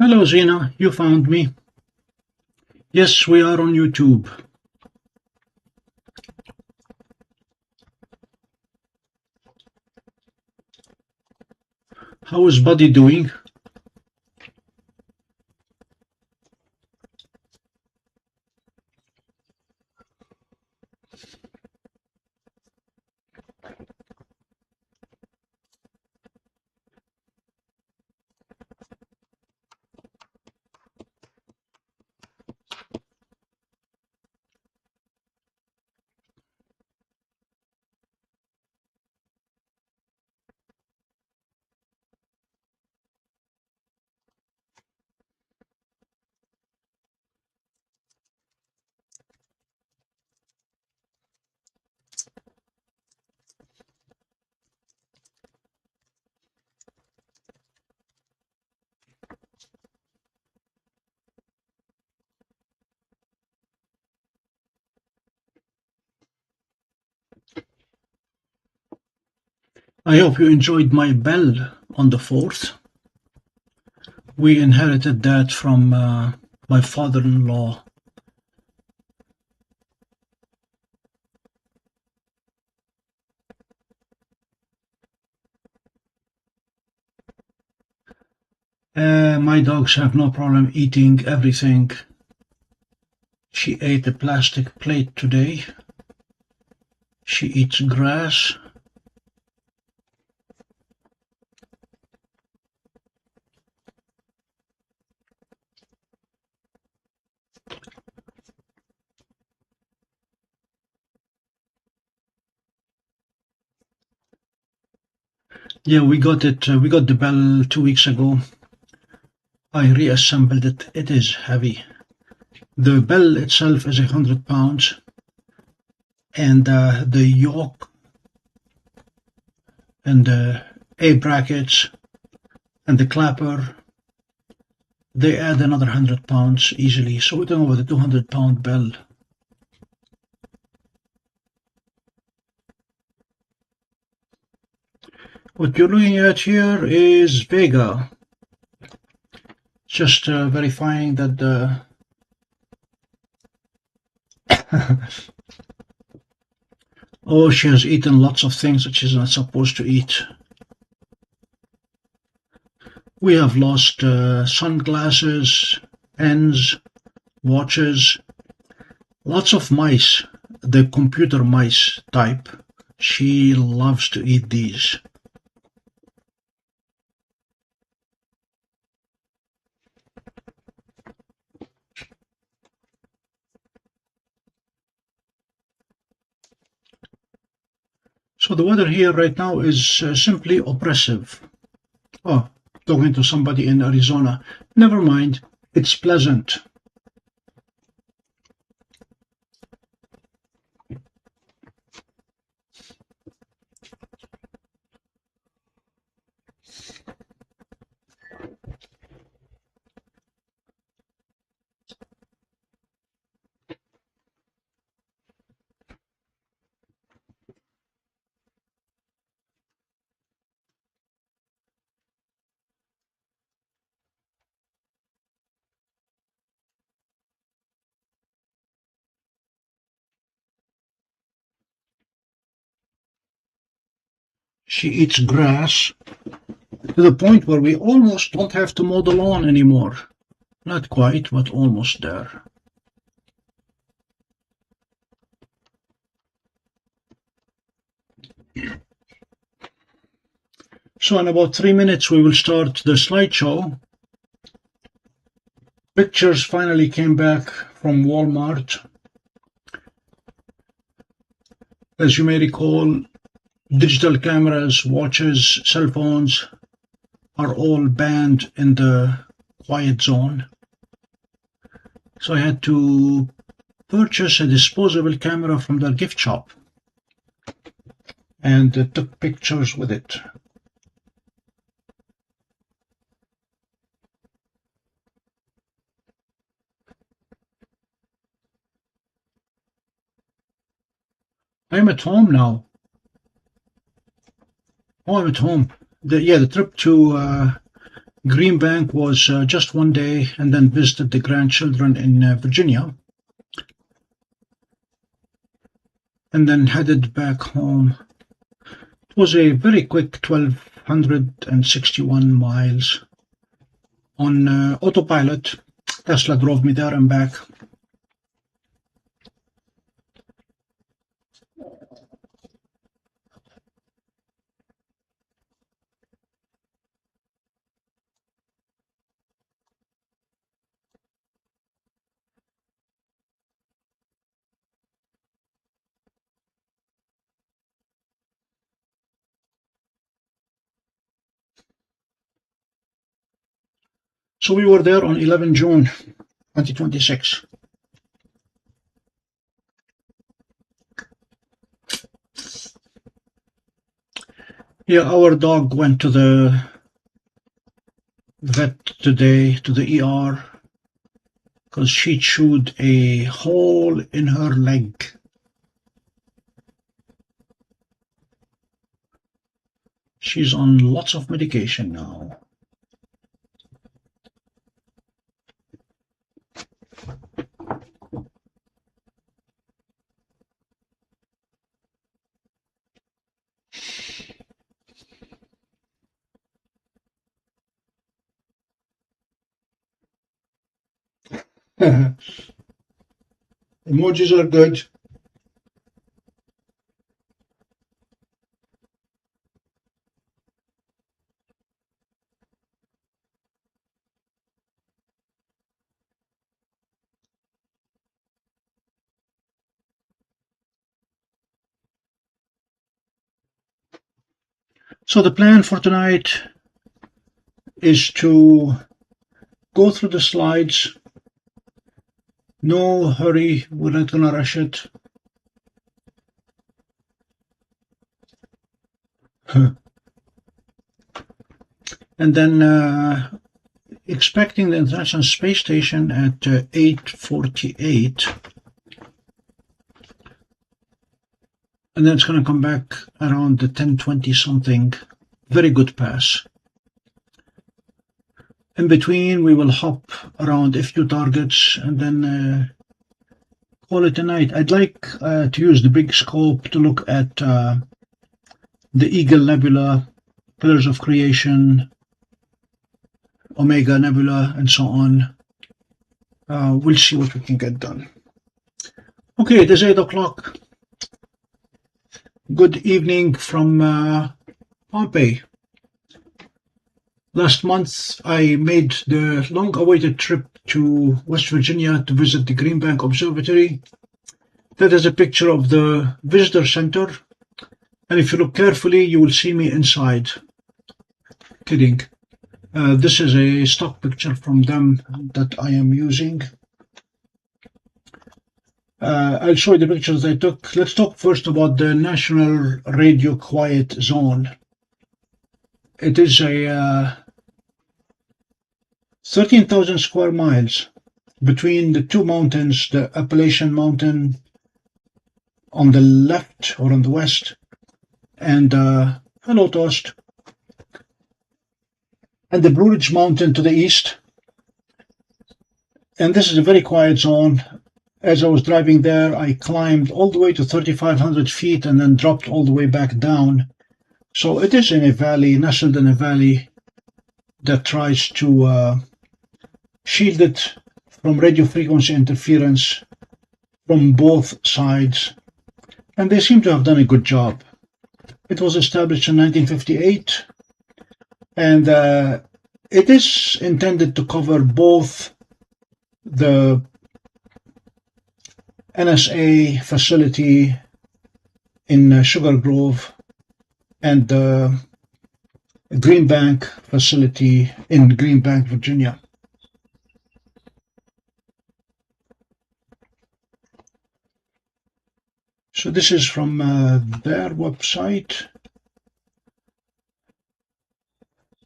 Hello Zena, you found me. Yes, we are on YouTube. How is Buddy doing? I hope you enjoyed my bell on the 4th. We inherited that from my father-in-law. My dogs have no problem eating everything. She ate a plastic plate today. She eats grass. Yeah, we got it. We got the bell 2 weeks ago. I reassembled it. It is heavy. The bell itself is 100 pounds, and the yoke and the A brackets and the clapper, they add another 100 pounds easily. So we're talking about a 200-pound bell. What you're looking at here is Vega. Just verifying that the oh, she has eaten lots of things that she's not supposed to eat. We have lost sunglasses, pens, watches, lots of mice, the computer mice type. She loves to eat these. So the weather here right now is simply oppressive. Oh, talking to somebody in Arizona. Never mind, it's pleasant. She eats grass to the point where we almost don't have to mow the lawn anymore. Not quite, but almost there. So in about 3 minutes we will start the slideshow. Pictures finally came back from Walmart. As you may recall, digital cameras, watches, cell phones are all banned in the quiet zone. So I had to purchase a disposable camera from their gift shop and took pictures with it. I'm at home now. Oh, I'm at home. The trip to Green Bank was just one day, and then visited the grandchildren in Virginia, and then headed back home. It was a very quick 1,261 miles on autopilot. Tesla drove me there and back. So we were there on 11 June 2026. Yeah, our dog went to the vet today, to the ER, because she chewed a hole in her leg. She's on lots of medication now. Emojis are good. So the plan for tonight is to go through the slides. No hurry, we're not going to rush it. And then expecting the International Space Station at 8:48. And then it's going to come back around the 10:20 something. Very good pass. In between, we will hop around a few targets and then call it a night. I'd like to use the big scope to look at the Eagle Nebula, Pillars of Creation, Omega Nebula, and so on. We'll see what we can get done. Okay, it is 8 o'clock. Good evening from Pompey. Last month, I made the long-awaited trip to West Virginia to visit the Green Bank Observatory. That is a picture of the visitor center. And if you look carefully, you will see me inside. Kidding. This is a stock picture from them that I am using. I'll show you the pictures I took. Let's talk first about the National Radio Quiet Zone. It is a 13,000 square miles between the two mountains, the Appalachian Mountain on the left or on the west, and hello Toast, and the Blue Ridge Mountain to the east. And this is a very quiet zone. As I was driving there, I climbed all the way to 3,500 feet and then dropped all the way back down. So it is in a valley, nestled in a valley that tries to shield it from radio frequency interference from both sides. And they seem to have done a good job. It was established in 1958, and it is intended to cover both the NSA facility in Sugar Grove and the Green Bank facility in Green Bank, Virginia. So this is from their website.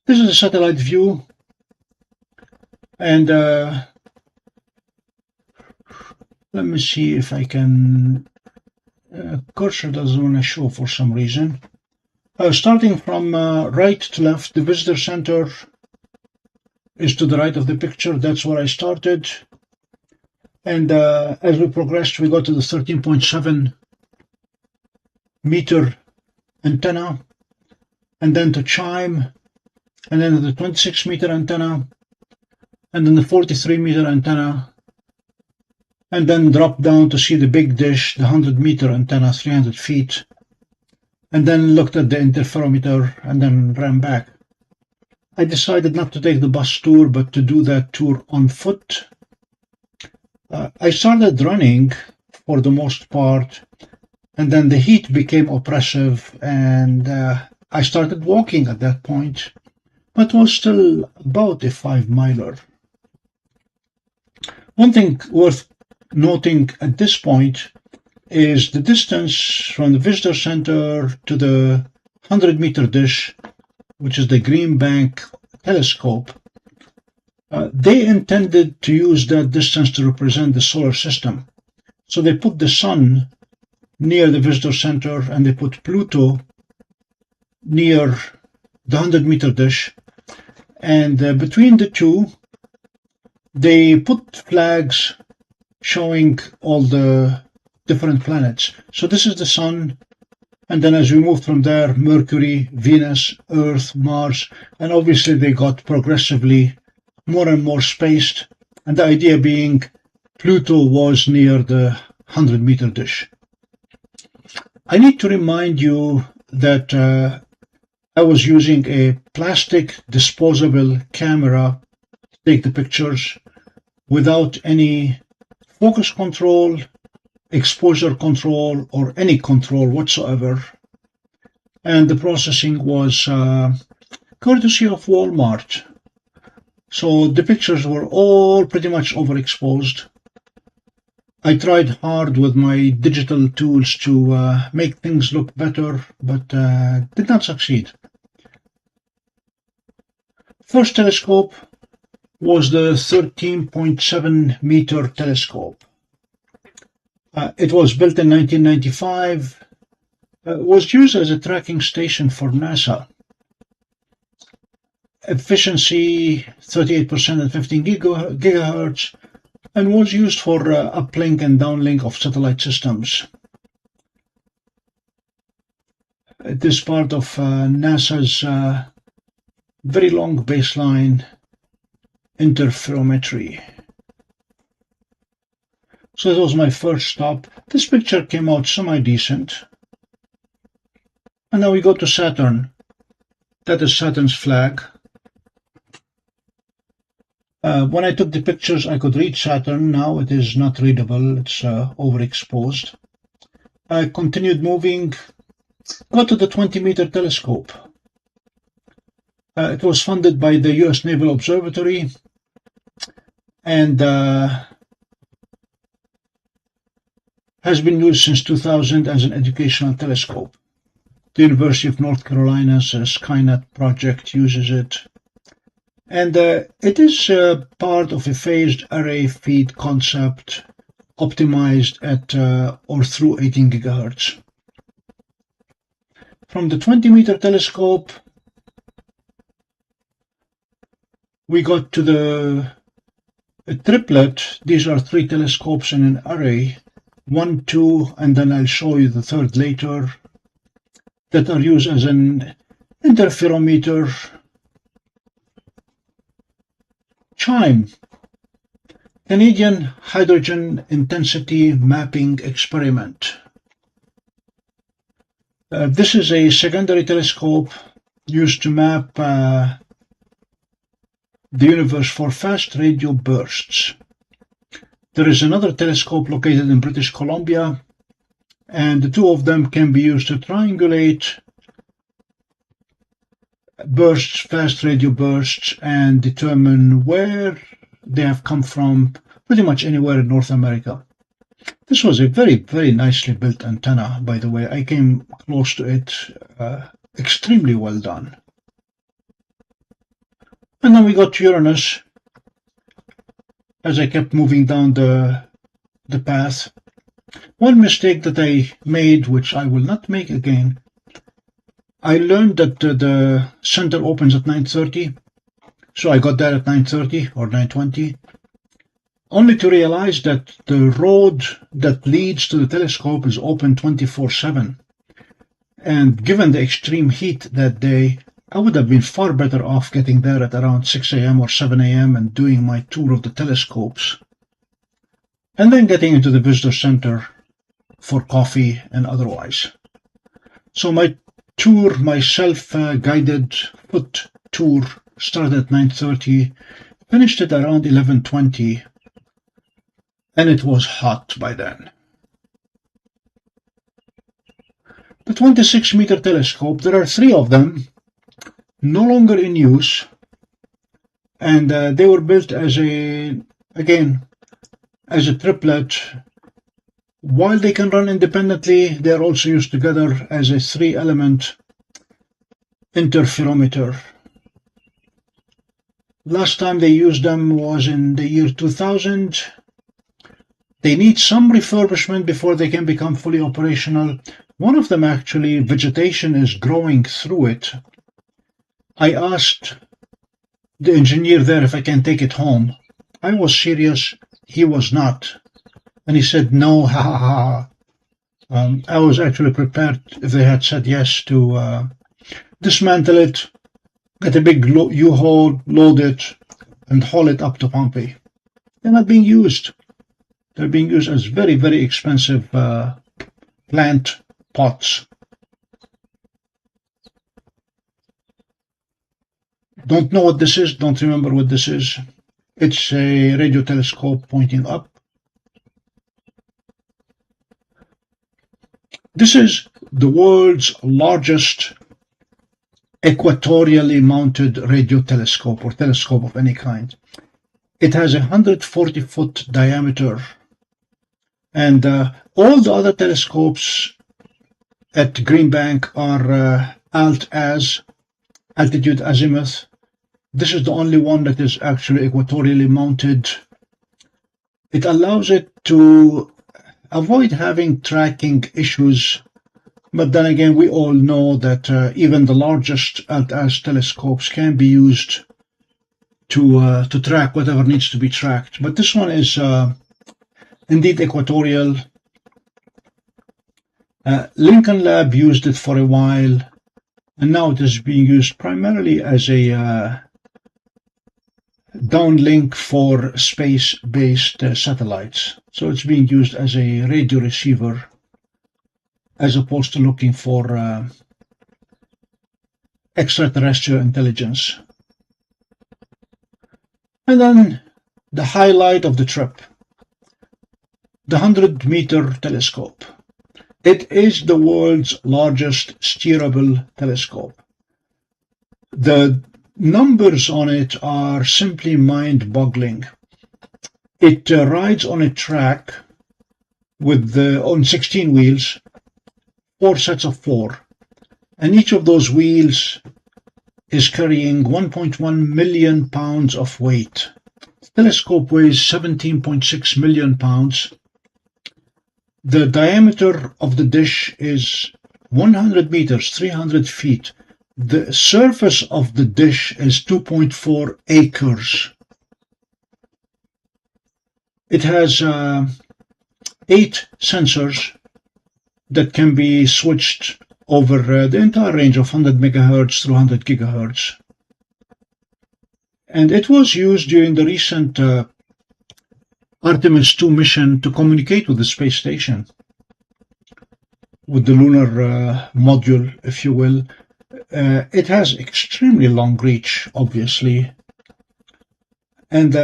This is a satellite view, and let me see if I can, cursor doesn't want to show for some reason. Starting from right to left, the visitor center is to the right of the picture. That's where I started. And as we progressed, we got to the 13.7 meter antenna, and then to chime, and then the 26 meter antenna, and then the 43 meter antenna, and then drop down to see the big dish, the 100 meter antenna, 300 feet, and then looked at the interferometer and then ran back. I decided not to take the bus tour, but to do that tour on foot. I started running for the most part, and then the heat became oppressive, and I started walking at that point, but was still about a 5-miler. One thing worth noting at this point is the distance from the visitor center to the 100-meter dish, which is the Green Bank telescope. They intended to use that distance to represent the solar system. So they put the sun near the visitor center, and they put Pluto near the 100-meter dish. And between the two, they put flags showing all the different planets. So this is the sun, and then as we moved from there, Mercury, Venus, Earth, Mars, and obviously they got progressively more and more spaced, and the idea being Pluto was near the 100-meter dish. I need to remind you that I was using a plastic disposable camera to take the pictures without any focus control, exposure control, or any control whatsoever. And the processing was courtesy of Walmart. So the pictures were all pretty much overexposed. I tried hard with my digital tools to make things look better, but did not succeed. First telescope was the 13.7 meter telescope. It was built in 1995. Was used as a tracking station for NASA. Efficiency 38% at 15 gigahertz, and was used for uplink and downlink of satellite systems. It is part of NASA's very long baseline interferometry. So that was my first stop. This picture came out semi-decent. And now we go to Saturn. That is Saturn's flag. When I took the pictures, I could read Saturn. Now it is not readable. It's overexposed. I continued moving, got to the 20-meter telescope. It was funded by the US Naval Observatory, and has been used since 2000 as an educational telescope. The University of North Carolina's Skynet project uses it. And it is part of a phased array feed concept optimized at or through 18 gigahertz. From the 20-meter telescope, we got to the triplet. These are 3 telescopes in an array, 1, 2, and then I'll show you the third later, that are used as an interferometer. CHIME, Canadian Hydrogen Intensity Mapping Experiment. This is a secondary telescope used to map the universe for fast radio bursts. There is another telescope located in British Columbia, and the two of them can be used to triangulate bursts, fast radio bursts, and determine where they have come from, pretty much anywhere in North America. This was a very, very nicely built antenna, by the way. I came close to it, extremely well done. And then we got to Uranus. As I kept moving down the path, one mistake that I made, which I will not make again, I learned that the center opens at 9:30, So I got there at 9:30 or 9:20, only to realize that the road that leads to the telescope is open 24/7. And given the extreme heat that day, I would have been far better off getting there at around 6 a.m. or 7 a.m. and doing my tour of the telescopes, and then getting into the visitor center for coffee and otherwise. So my tour, my self-guided foot tour, started at 9:30, finished at around 11:20, and it was hot by then. The 26-meter telescope, there are 3 of them, no longer in use, and they were built as a triplet. While they can run independently, they are also used together as a 3-element interferometer. Last time they used them was in the year 2000. They need some refurbishment before they can become fully operational. One of them, actually, vegetation is growing through it. I asked the engineer there if I can take it home. I was serious. He was not. And he said, no, ha ha ha. I was actually prepared, if they had said yes, to dismantle it, get a big U-haul, load it, and haul it up to Pompey. They're not being used. They're being used as very, very expensive plant pots. Don't know what this is, don't remember what this is. It's a radio telescope pointing up. This is the world's largest equatorially mounted radio telescope, or telescope of any kind. It has a 140-foot diameter, and all the other telescopes at Green Bank are alt-az, altitude azimuth. This is the only one that is actually equatorially mounted. It allows it to avoid having tracking issues, but then again, we all know that even the largest alt-az telescopes can be used to track whatever needs to be tracked. But this one is indeed equatorial. Lincoln Lab used it for a while, and now it is being used primarily as a downlink for space-based satellites. So it's being used as a radio receiver as opposed to looking for extraterrestrial intelligence. And then the highlight of the trip, the 100-meter telescope. It is the world's largest steerable telescope. The numbers on it are simply mind-boggling. It rides on a track with on 16 wheels, 4 sets of 4, and each of those wheels is carrying 1.1 million pounds of weight. The telescope weighs 17.6 million pounds. The diameter of the dish is 100 meters, 300 feet. The surface of the dish is 2.4 acres. It has 8 sensors that can be switched over the entire range of 100 megahertz through 100 gigahertz. And it was used during the recent Artemis 2 mission to communicate with the space station, with the lunar module, if you will. It has extremely long reach, obviously, and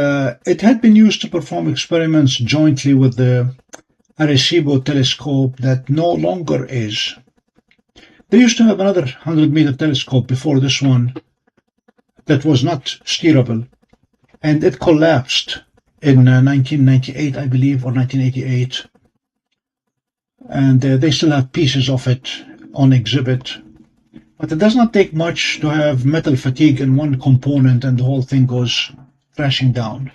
it had been used to perform experiments jointly with the Arecibo telescope that no longer is. They used to have another 100-meter telescope before this one that was not steerable, and it collapsed in 1998, I believe, or 1988. And they still have pieces of it on exhibit. But it does not take much to have metal fatigue in one component and the whole thing goes crashing down.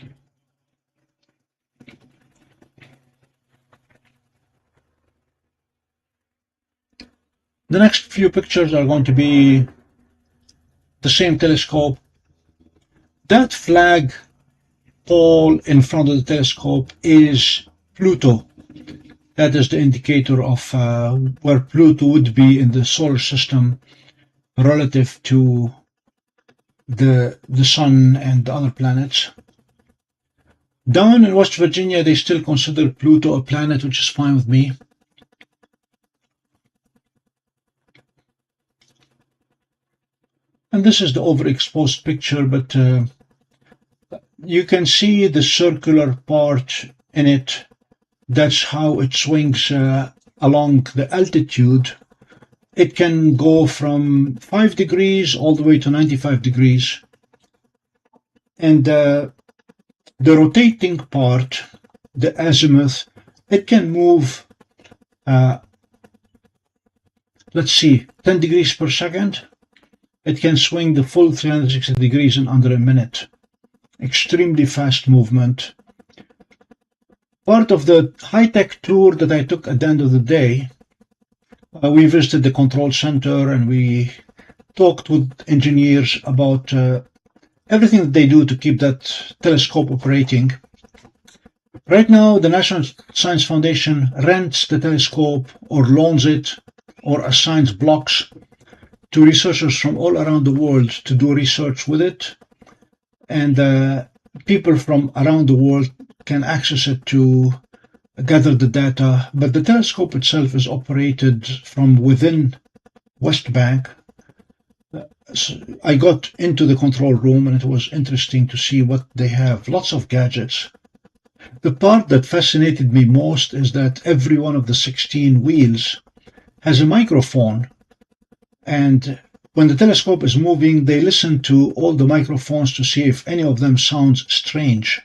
The next few pictures are going to be the same telescope, That flag pole in front of the telescope is Pluto. That is the indicator of where Pluto would be in the solar system relative to the Sun and the other planets. Down in West Virginia, they still consider Pluto a planet, which is fine with me. And this is the overexposed picture, but you can see the circular part in it. That's how it swings along the altitude. It can go from 5 degrees all the way to 95 degrees. And the rotating part, the azimuth, it can move, let's see, 10 degrees per second. It can swing the full 360 degrees in under a minute. Extremely fast movement. Part of the high-tech tour that I took at the end of the day, we visited the control center and we talked with engineers about everything that they do to keep that telescope operating. Right now, the National Science Foundation rents the telescope or loans it or assigns blocks to researchers from all around the world to do research with it. And people from around the world can access it to gather the data, but the telescope itself is operated from within West Bank. I got into the control room and it was interesting to see what they have. Lots of gadgets. The part that fascinated me most is that every one of the 16 wheels has a microphone, and when the telescope is moving, they listen to all the microphones to see if any of them sounds strange.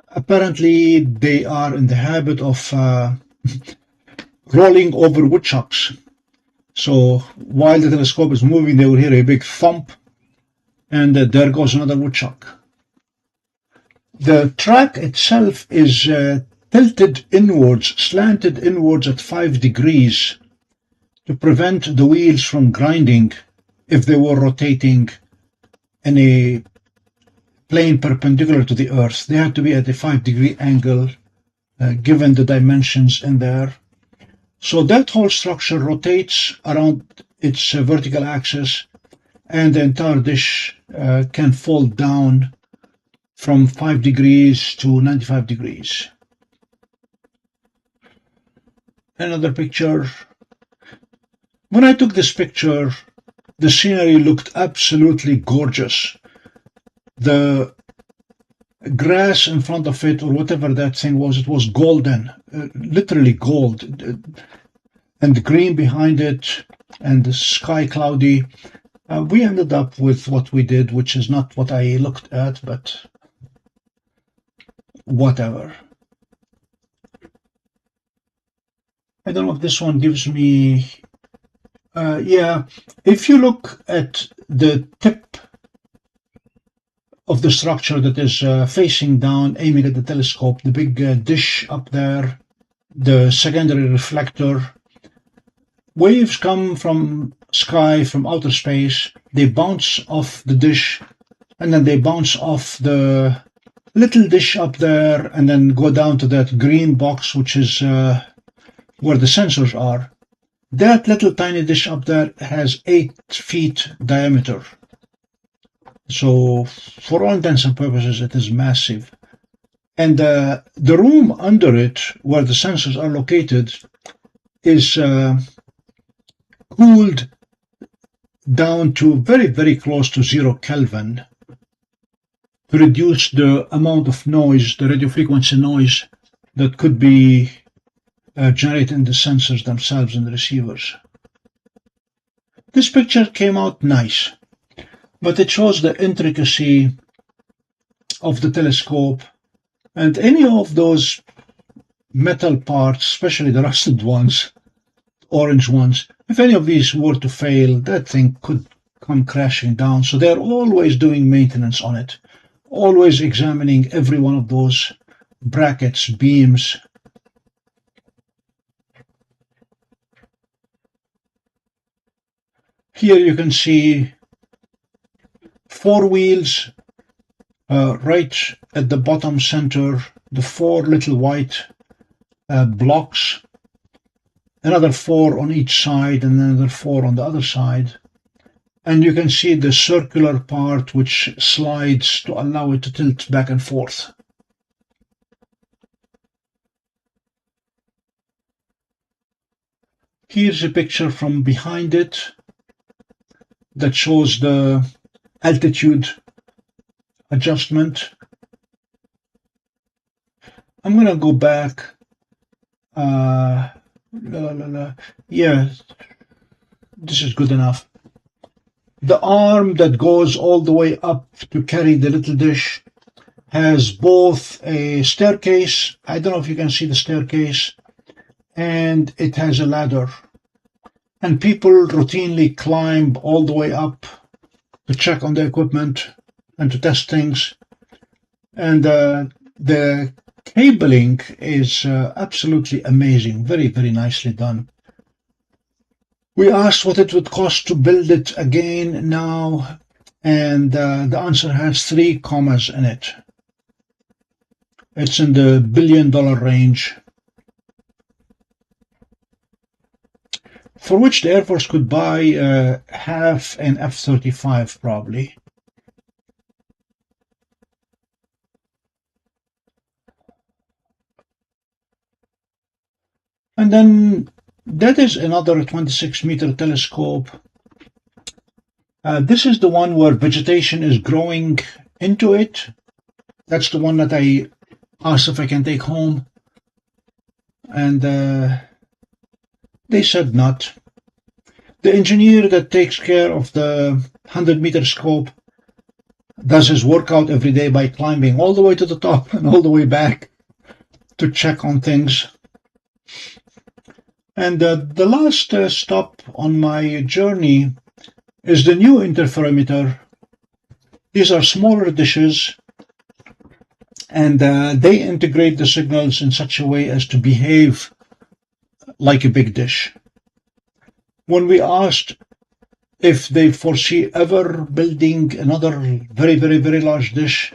Apparently, they are in the habit of rolling over woodchucks. So while the telescope is moving, they will hear a big thump, and there goes another woodchuck. The track itself is tilted inwards, slanted inwards at 5 degrees to prevent the wheels from grinding if they were rotating in a plane perpendicular to the Earth. They had to be at a 5-degree angle, given the dimensions in there. So that whole structure rotates around its vertical axis, and the entire dish can fall down from 5 degrees to 95 degrees. Another picture. When I took this picture, the scenery looked absolutely gorgeous. The grass in front of it, or whatever that thing was, it was golden, literally gold, and green behind it, and the sky cloudy. We ended up with what we did, which is not what I looked at, but whatever. I don't know if this one gives me... yeah, if you look at the tip of the structure that is facing down, aiming at the telescope, the big dish up there, the secondary reflector, waves come from sky, from outer space, they bounce off the dish, and then they bounce off the little dish up there, and then go down to that green box, which is where the sensors are. That little tiny dish up there has 8 feet diameter. So for all intents and purposes, it is massive. And the room under it, where the sensors are located, is cooled down to very, very close to 0 Kelvin to reduce the amount of noise, the radio frequency noise, that could be generated in the sensors themselves and the receivers. This picture came out nice, but it shows the intricacy of the telescope, and any of those metal parts, especially the rusted ones, orange ones, if any of these were to fail, that thing could come crashing down. So they're always doing maintenance on it, always examining every one of those brackets, beams. Here you can see 4 wheels right at the bottom center, the 4 little white blocks, another 4 on each side and another 4 on the other side. And you can see the circular part which slides to allow it to tilt back and forth. Here's a picture from behind it that shows the altitude adjustment. I'm going to go back. Yeah, this is good enough. The arm that goes all the way up to carry the little dish has both a staircase, I don't know if you can see the staircase, and it has a ladder. And people routinely climb all the way up to check on the equipment and to test things. And the cabling is absolutely amazing, very, very nicely done. We asked what it would cost to build it again now, and the answer has 3 commas in it. It's in the billion-dollar range, for which the Air Force could buy half an F-35 probably. And then that is another 26-meter telescope. This is the one where vegetation is growing into it. That's the one that I asked if I can take home. And they said not. The engineer that takes care of the 100-meter scope does his workout every day by climbing all the way to the top and all the way back to check on things. And the last stop on my journey is the new interferometer. These are smaller dishes, and they integrate the signals in such a way as to behave like a big dish. When we asked if they foresee ever building another very, very, very large dish,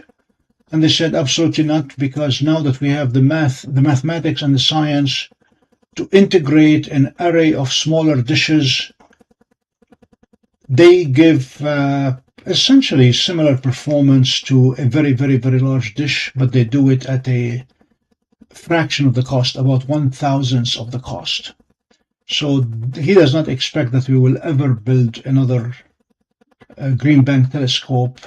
and they said absolutely not, because now that we have the mathematics and the science to integrate an array of smaller dishes, they give essentially similar performance to a very, very, very large dish, but they do it at a fraction of the cost, about 1/1000th of the cost. So he does not expect that we will ever build another Green Bank telescope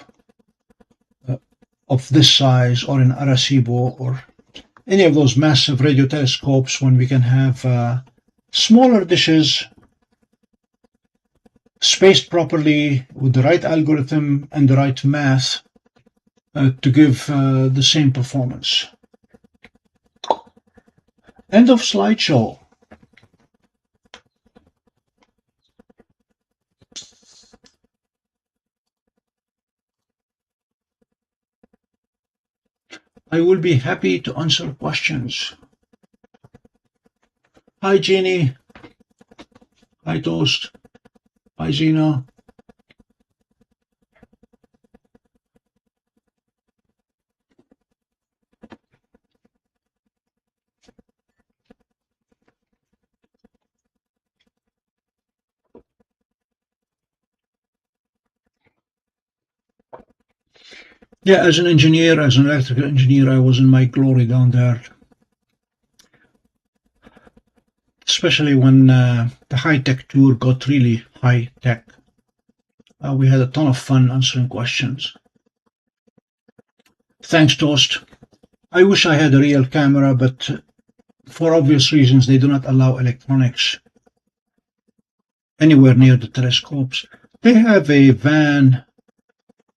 of this size, or an Arecibo, or any of those massive radio telescopes, when we can have smaller dishes spaced properly with the right algorithm and the right math to give the same performance. End of slideshow. I will be happy to answer questions. Hi, Jeannie. Hi, Toast. Hi, Zena. Yeah, as an engineer, as an electrical engineer, I was in my glory down there. Especially when the high-tech tour got really high-tech. We had a ton of fun answering questions. Thanks, Toast. I wish I had a real camera, but for obvious reasons, they do not allow electronics anywhere near the telescopes. They have a van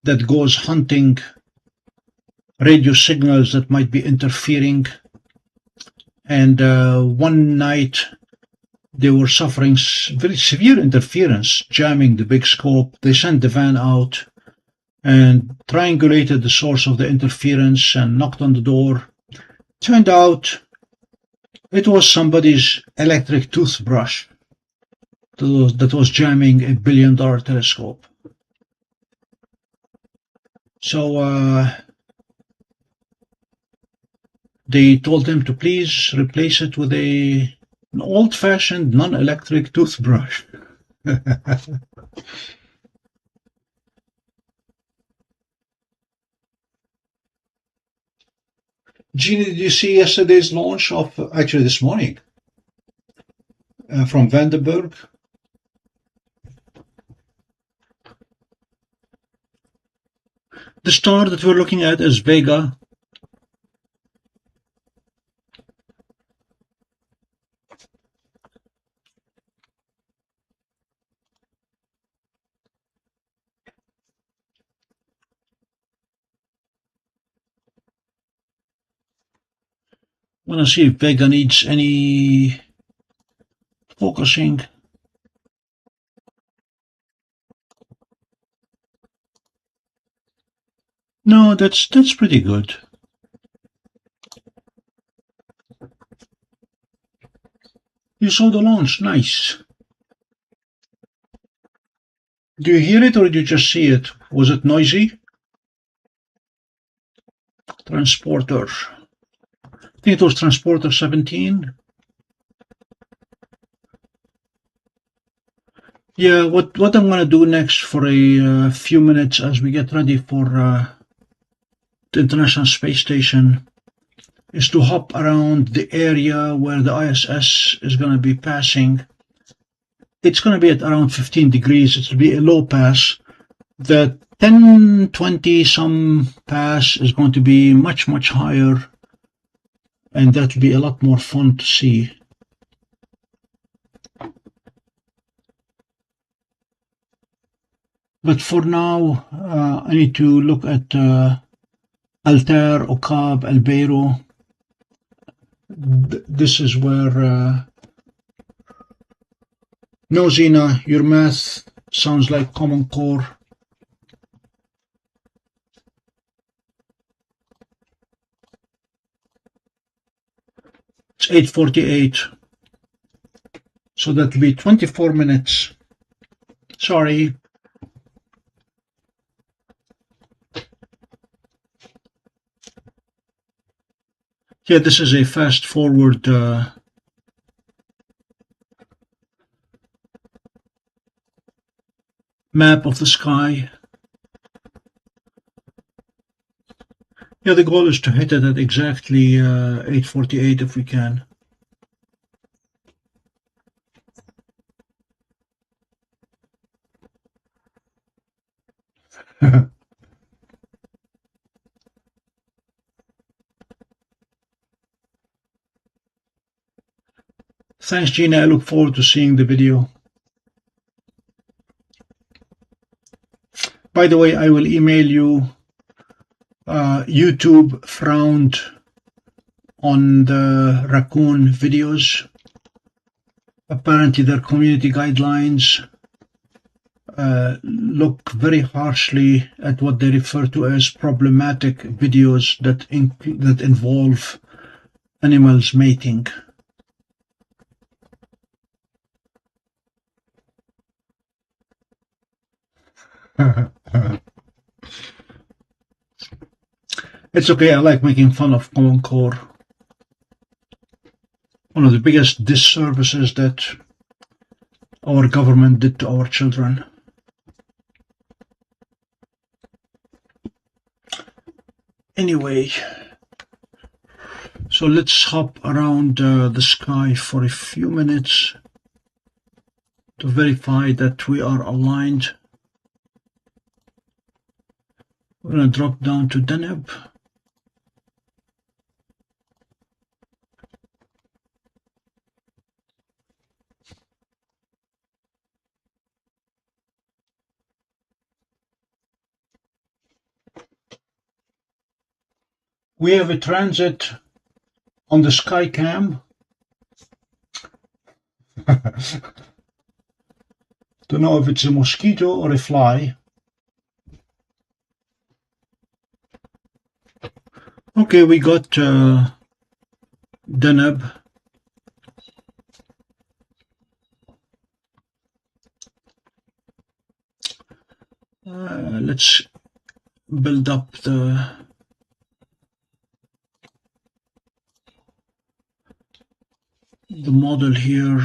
that goes hunting radio signals that might be interfering, and one night they were suffering very severe interference, jamming the big scope. They sent the van out and triangulated the source of the interference and knocked on the door. Turned out it was somebody's electric toothbrush that was jamming a $1 billion telescope. So they told him to please replace it with an old-fashioned non-electric toothbrush. Jeannie, did you see yesterday's launch of, actually this morning, from Vandenberg? The star that we're looking at is Vega. I want to see if Vega needs any focusing. No, that's pretty good. You saw the launch, nice. Do you hear it or did you just see it? Was it noisy? Transporter. I think it was Transporter 17. Yeah, what I'm going to do next for a few minutes as we get ready for the International Space Station is to hop around the area where the ISS is going to be passing. It's going to be at around 15 degrees. It will be a low pass. The 10-20 some pass is going to be much higher, and that will be a lot more fun to see. But for now, I need to look at Altair, Okab, Albeiro. This is where no, Zena, your math sounds like Common Core. It's 8:48, so that will be 24 minutes. Sorry. Yeah, this is a fast forward map of the sky. Yeah, the goal is to hit it at exactly 8:48 if we can. Thanks, Gina. I look forward to seeing the video. By the way, I will email you. YouTube frowned on the raccoon videos. Apparently, their community guidelines look very harshly at what they refer to as problematic videos that involve animals mating. It's okay, I like making fun of Common Core. One of the biggest disservices that our government did to our children. Anyway, so let's hop around the sky for a few minutes to verify that we are aligned. We're going to drop down to Deneb. We have a transit on the Skycam. Don't know if it's a mosquito or a fly. Okay, we got Deneb. Let's build up the model here.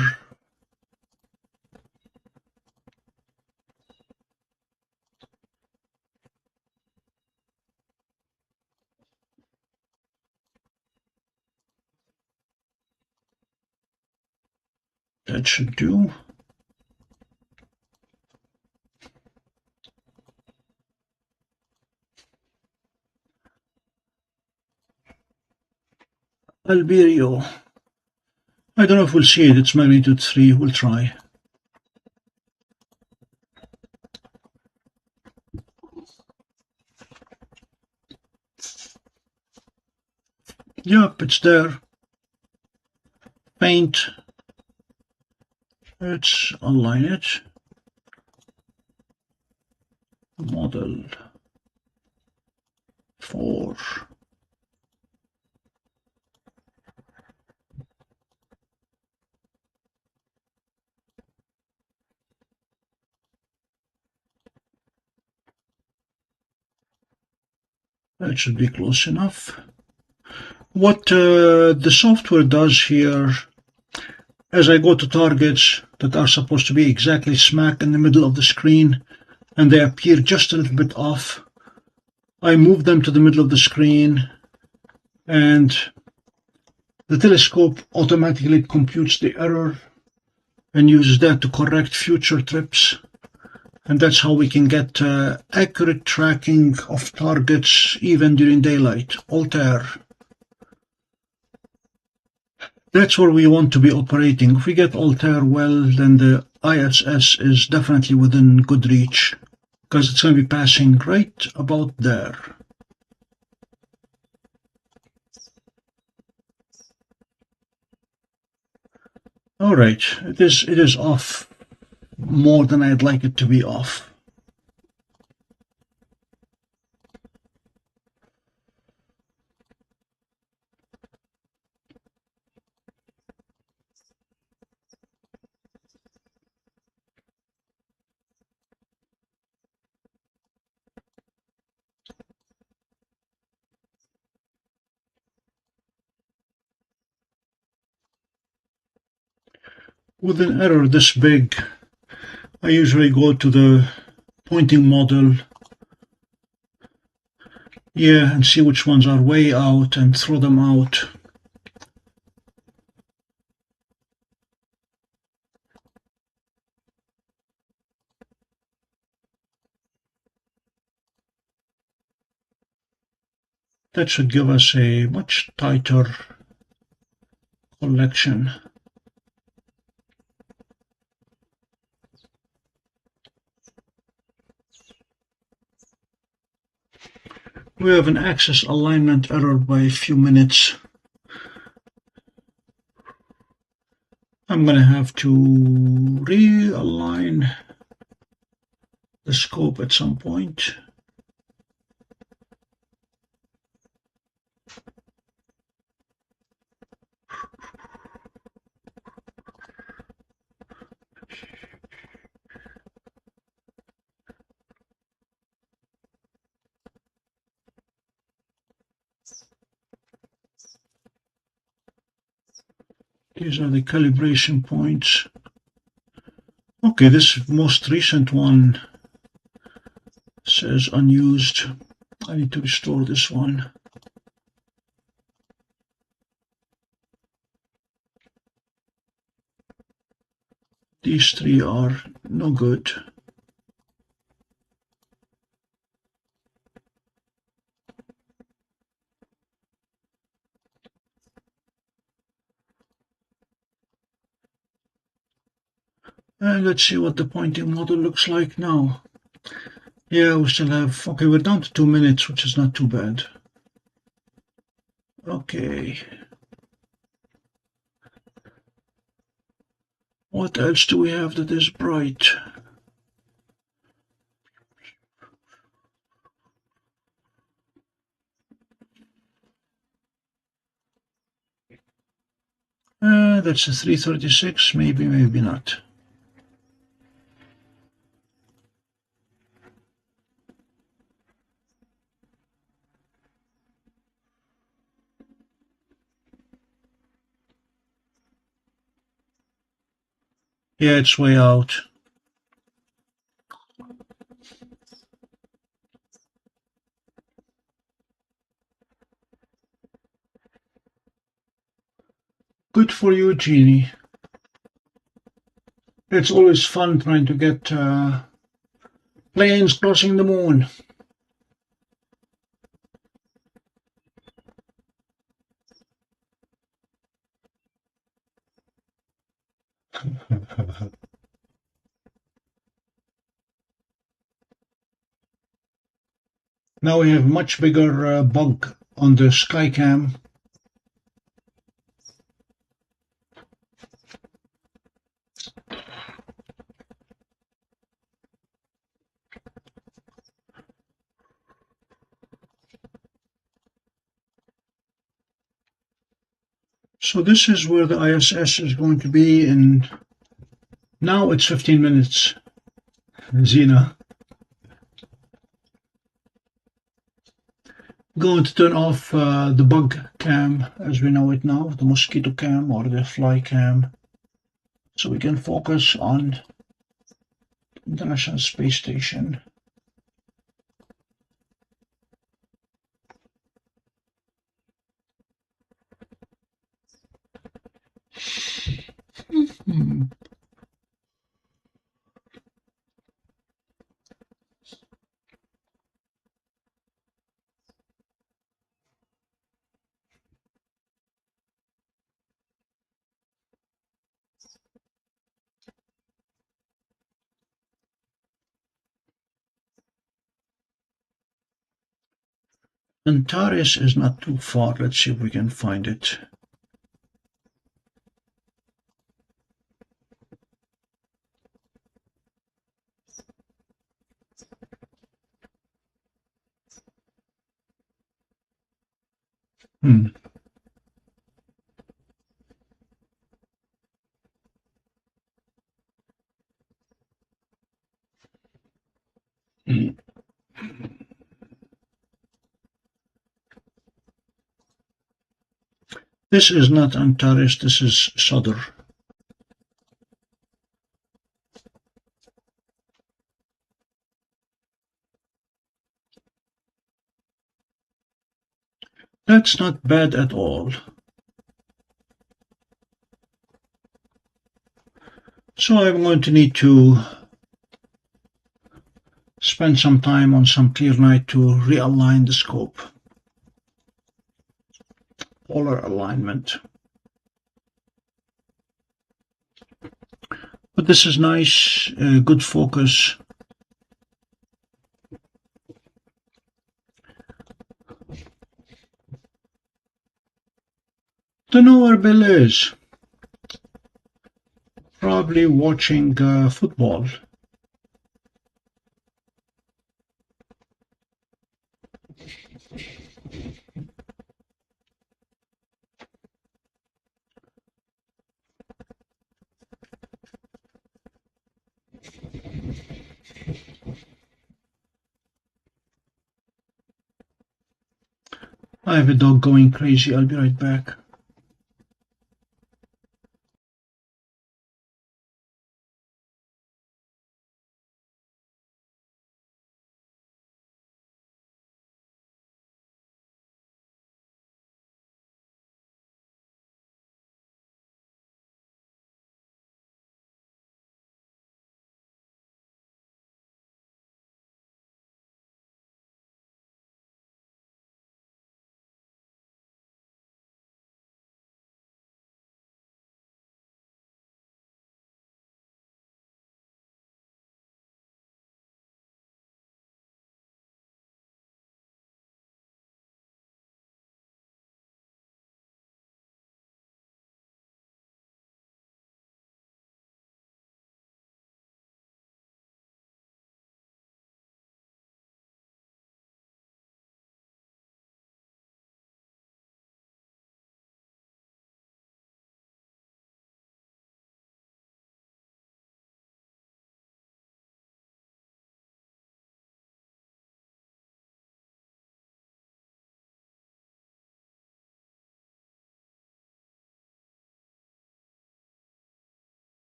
That should do. Alberio. I don't know if we'll see it. It's magnitude 3. We'll try. Yep, it's there. Faint. Let's align it. Model 4. That should be close enough. What the software does here, as I go to targets that are supposed to be exactly smack in the middle of the screen, and they appear just a little bit off, I move them to the middle of the screen, and the telescope automatically computes the error and uses that to correct future trips. And that's how we can get accurate tracking of targets even during daylight. Altair. That's where we want to be operating. If we get Altair well, then the ISS is definitely within good reach, because it's going to be passing right about there. All right, it is off more than I'd like it to be off. With an error this big, I usually go to the pointing model, and see which ones are way out and throw them out. That should give us a much tighter collection. We have an axis alignment error by a few minutes. I'm going to have to realign the scope at some point. These are the calibration points. Okay, this most recent one says unused. I need to restore this one. These three are no good. And let's see what the pointing model looks like now. Yeah, we still have, okay, we're down to 2 minutes, which is not too bad. Okay. What else do we have that is bright? That's a 336, maybe, maybe not. Yeah, it's way out. Good for you, Jeannie. It's always fun trying to get planes crossing the moon. Now we have much bigger bug on the Skycam. So this is where the ISS is going to be in, now it's 15 minutes, Xena. Going to turn off the bug cam as we know it now, the mosquito cam or the fly cam, so we can focus on the International Space Station. Antares is not too far. Let's see if we can find it. This is not Antares, this is Sodor. That's not bad at all. So I'm going to need to spend some time on some clear night to realign the scope. Polar alignment. But this is nice, good focus. Don't know where Bill is. Probably watching football. I have a dog going crazy. I'll be right back.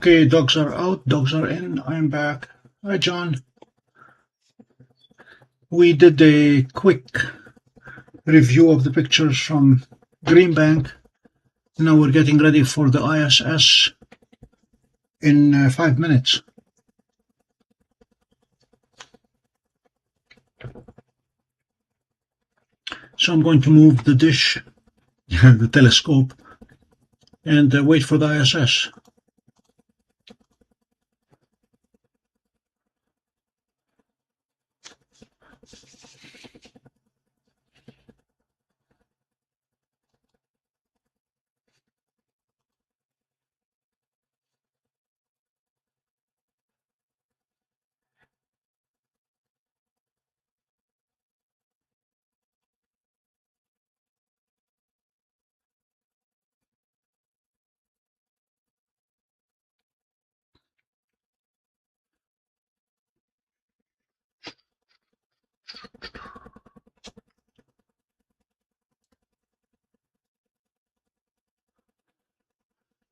Okay, dogs are out, dogs are in. I'm back. Hi, John. We did a quick review of the pictures from Green Bank. Now we're getting ready for the ISS in 5 minutes. So I'm going to move the dish, the telescope, and wait for the ISS.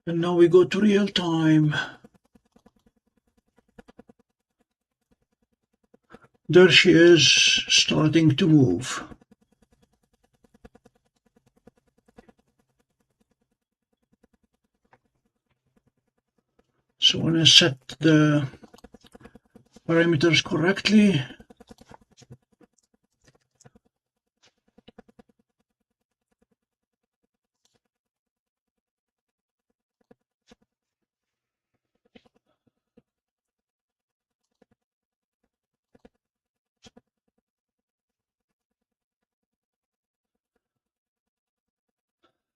And now we go to real time. There she is, starting to move. So when I set the parameters correctly,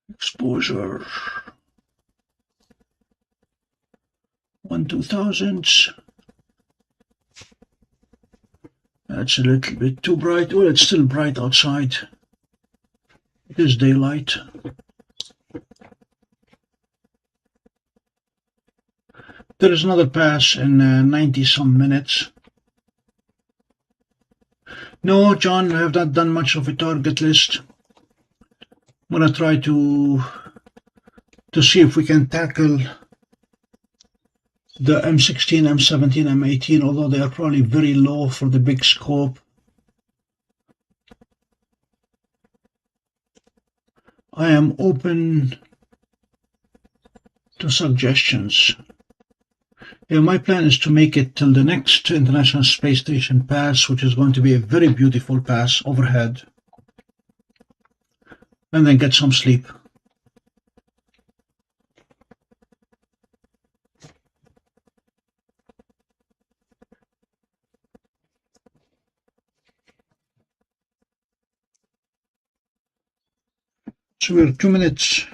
exposure 1/2000. That's a little bit too bright. Well, it's still bright outside. It is daylight. There is another pass in 90 some minutes. No, John, I have not done much of a target list. I'm going to try to see if we can tackle the M16, M17, M18, although they are probably very low for the big scope. I am open to suggestions. Yeah, my plan is to make it till the next International Space Station pass, which is going to be a very beautiful pass overhead, and then get some sleep. So we're 2 minutes.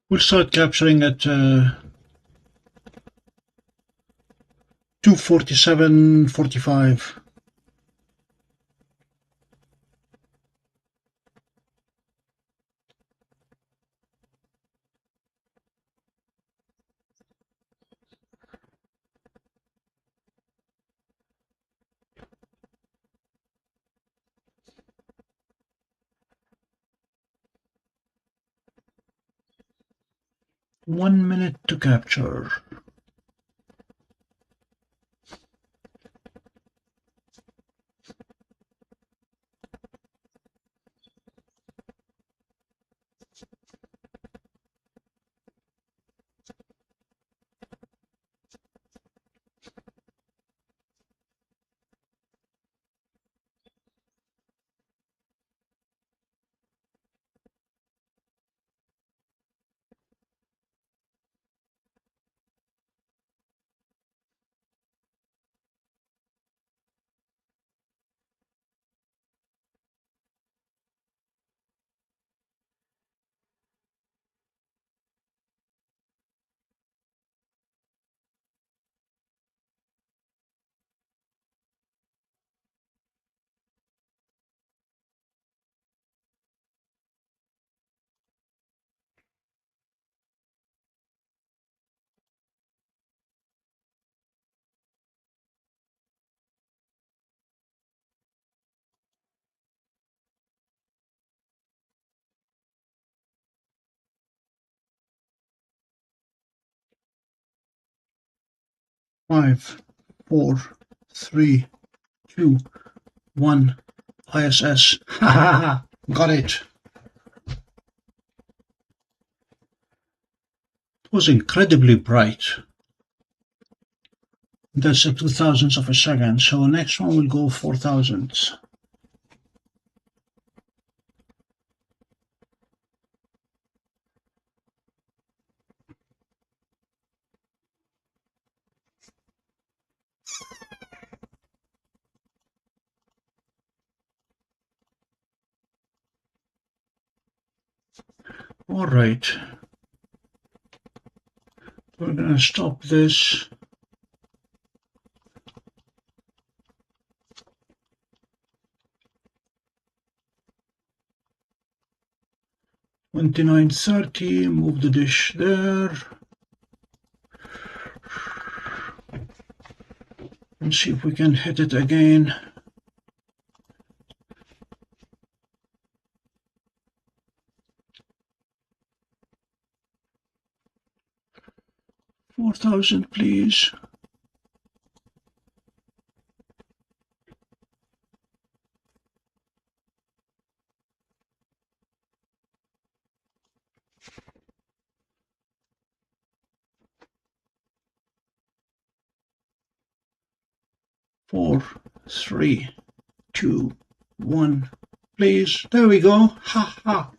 We'll start capturing at 2:47:45. One minute to capture. 5, 4, 3, 2, 1. ISS. Ha ha ha! Got it. It was incredibly bright. That's a 2,000th of a second. So next one will go 4,000. All right. We're going to stop this. $29.30, move the dish there. And see if we can hit it again. $4,000, please. Four, 3, 2, 1, please. There we go. Ha ha.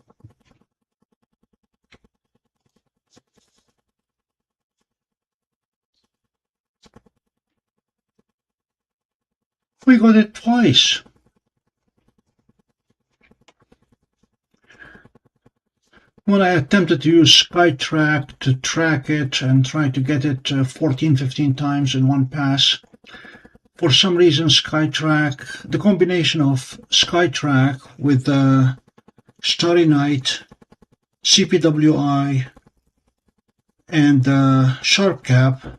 We got it twice. When I attempted to use SkyTrack to track it and try to get it 14, 15 times in one pass, for some reason SkyTrack, the combination of SkyTrack with Starry Night, CPWI, and SharpCap,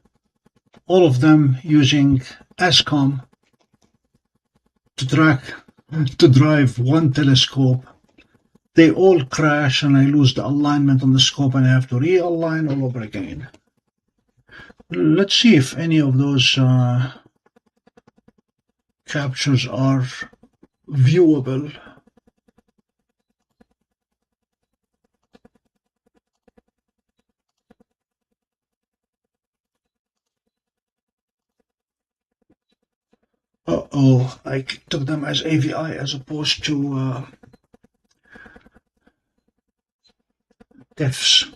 all of them using ASCOM to drive one telescope, they all crash and I lose the alignment on the scope and I have to realign all over again. Let's see if any of those captures are viewable. Uh-oh, I took them as AVI as opposed to DEFs.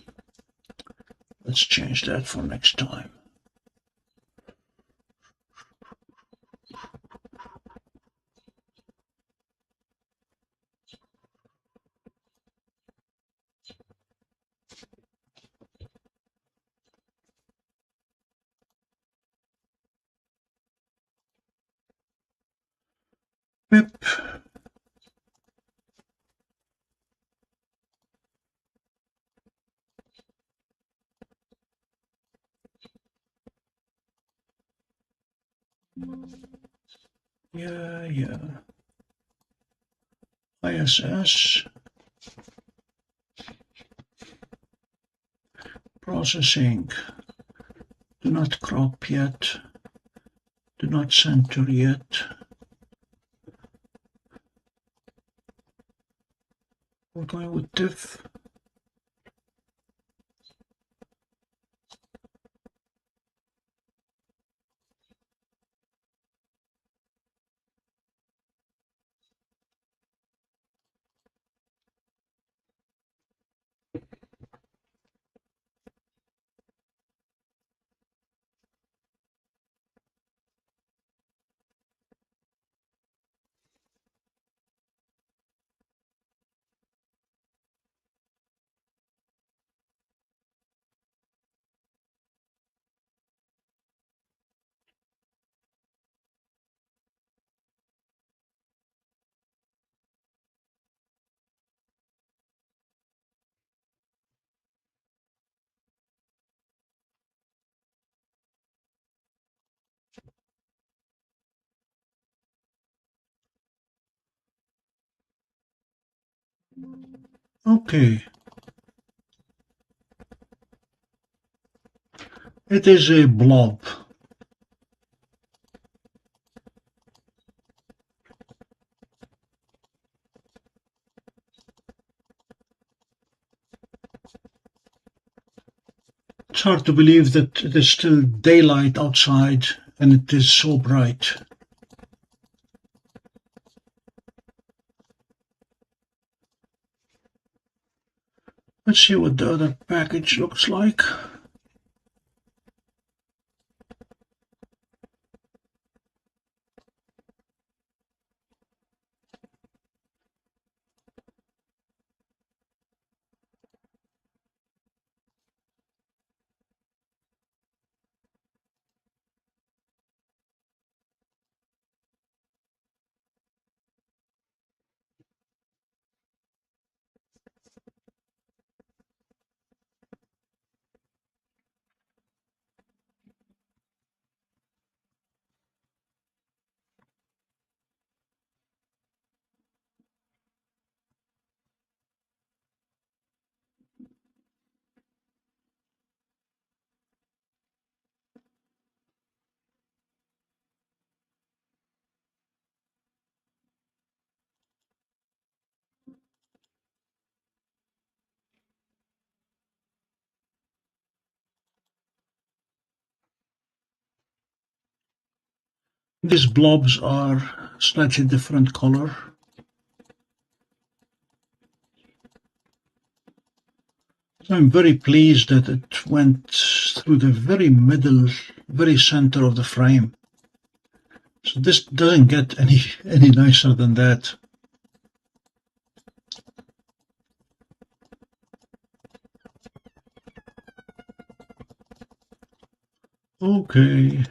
Let's change that for next time. Pip. Yeah. ISS. Processing. Do not crop yet. Do not center yet. We're going with TIFF. Okay. It is a blob. It's hard to believe that it is still daylight outside and it is so bright. Let's see what the other package looks like. These blobs are slightly different color. I'm very pleased that it went through the very middle, very center of the frame. So this doesn't get any nicer than that. Okay.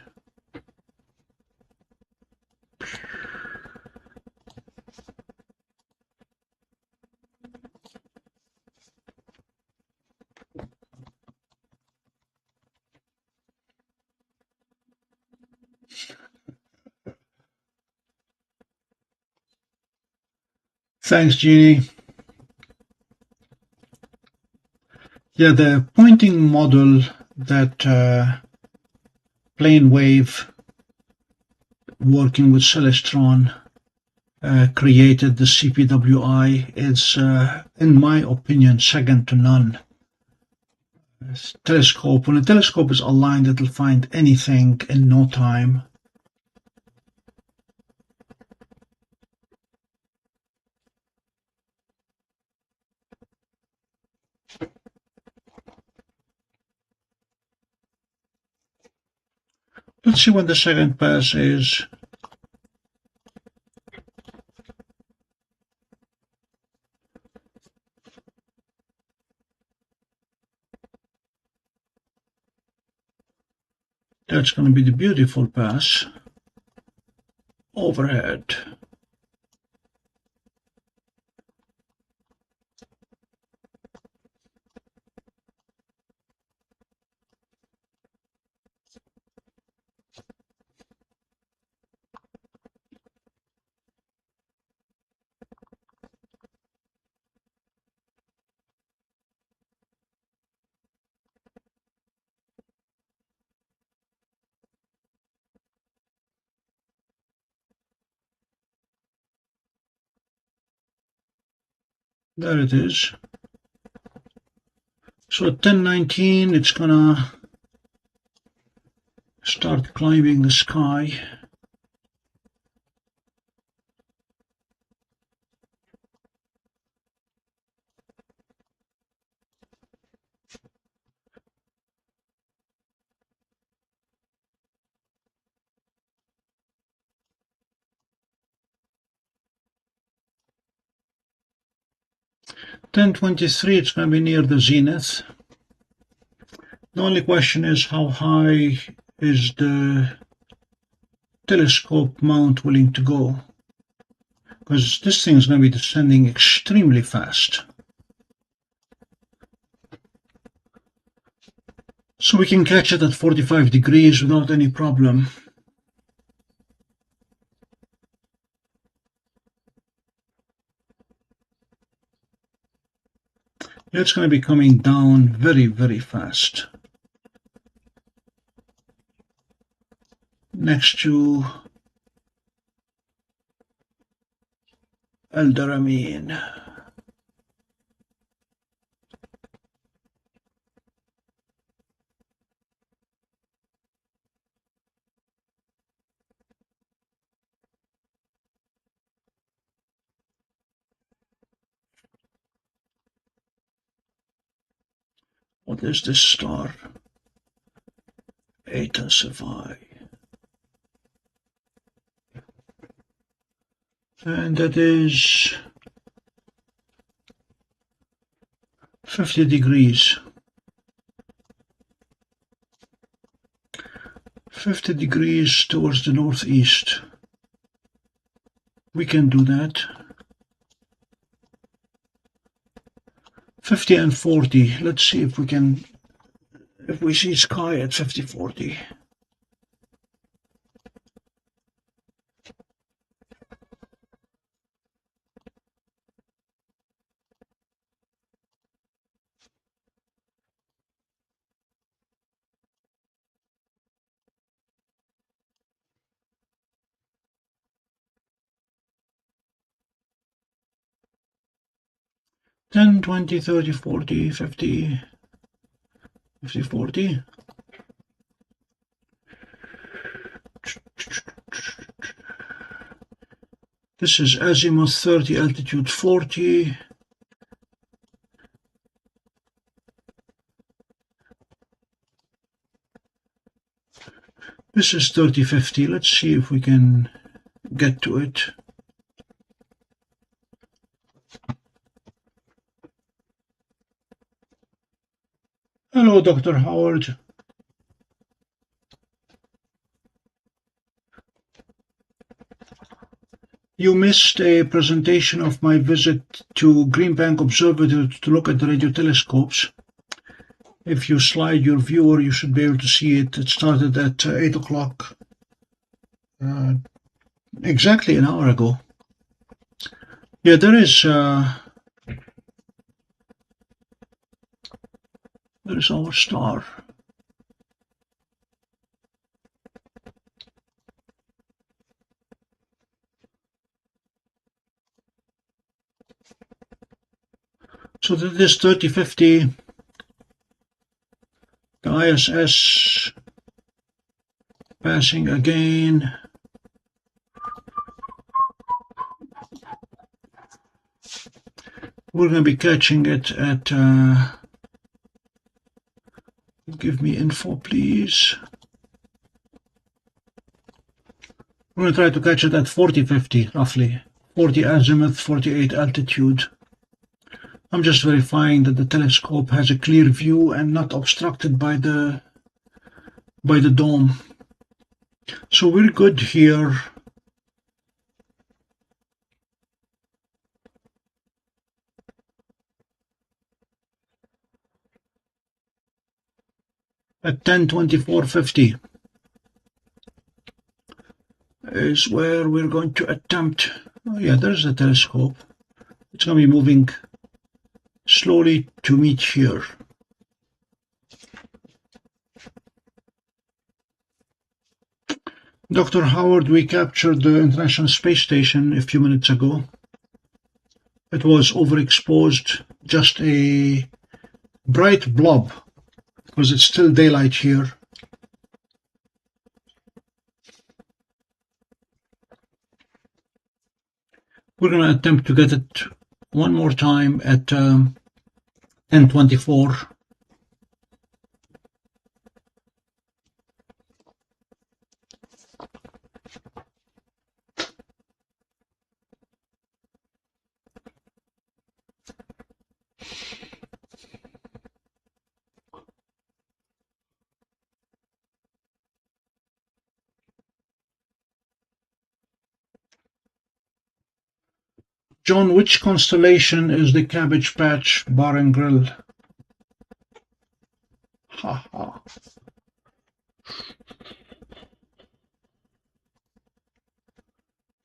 Thanks, Jeannie. Yeah, the pointing model that plane wave working with Celestron created, the CPWI, is, in my opinion, second to none. Telescope. When a telescope is aligned, it'll find anything in no time. Let's see when the second pass is. That's going to be the beautiful pass overhead. There it is. So at 10:19, it's gonna start climbing the sky. (10:23), it's going to be near the zenith. The only question is, how high is the telescope mount willing to go? Because this thing is going to be descending extremely fast. So we can catch it at 45 degrees without any problem. It's going to be coming down very, very fast. Next to El Daramin. What is this star? Eta Cephei. And that is 50 degrees. 50 degrees towards the northeast. We can do that. 50 and 40. Let's see if we can, if we see sky at 50, 40. Ten, 20, 30, 40, 50, 50, 40. This is azimuth 30, altitude 40. This is 30, 50. Let's see if we can get to it. Hello, Dr. Howard. You missed a presentation of my visit to Green Bank Observatory to look at the radio telescopes. If you slide your viewer, you should be able to see it. It started at 8 o'clock, exactly an hour ago. Yeah, there is our star. So that is 3050. The ISS passing again. We're going to be catching it at, give me info please. We're going to try to catch it at 4050 roughly. 40 azimuth, 48 altitude. I'm just verifying that the telescope has a clear view and not obstructed by the dome. So we're good here. At 10:24:50 is where we're going to attempt. Oh yeah, there's the telescope. It's going to be moving slowly to meet here. Dr. Howard, we captured the International Space Station a few minutes ago. It was overexposed, just a bright blob, because it's still daylight here. We're going to attempt to get it one more time at 10:24. John, which constellation is the Cabbage Patch Bar and Grill? Ha ha.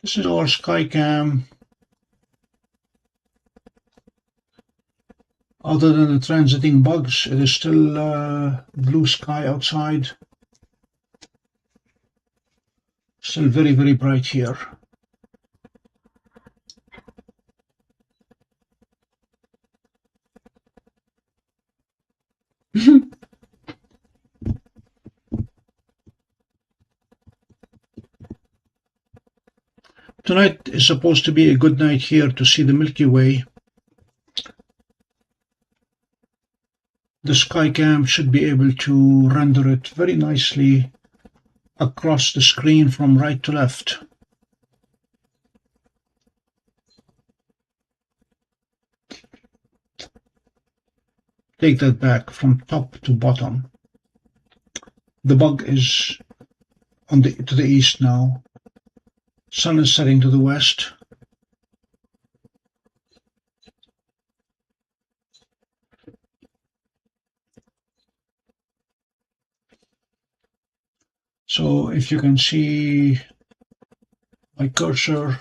This is our Skycam. Other than the transiting bugs, it is still blue sky outside. Still very, very bright here. Tonight is supposed to be a good night here to see the Milky Way. the SkyCam should be able to render it very nicely across the screen from right to left. Take that back from top to bottom. The bug is to the east now. Sun is setting to the west. So if you can see my cursor,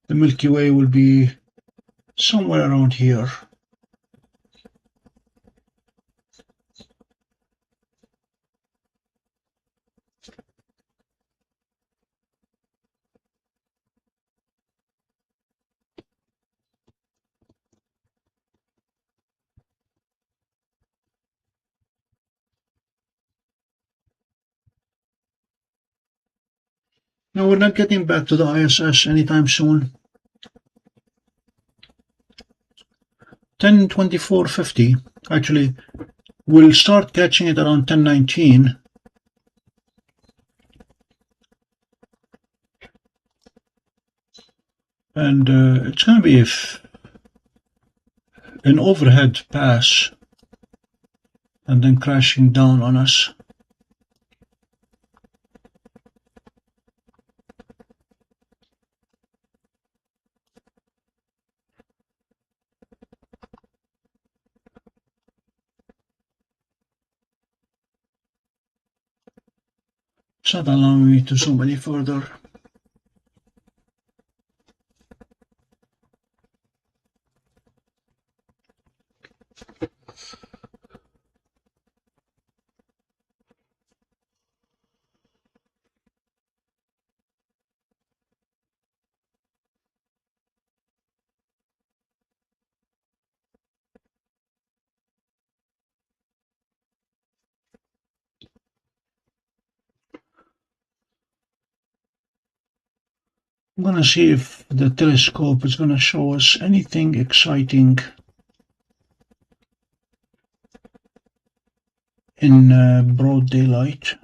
the Milky Way will be somewhere around here. Now, we're not getting back to the ISS anytime soon. 10:24:50, actually, we'll start catching it around 10:19. And it's going to be an overhead pass and then crashing down on us. It's not allowing me to zoom any further. I'm going to see if the telescope is going to show us anything exciting in broad daylight.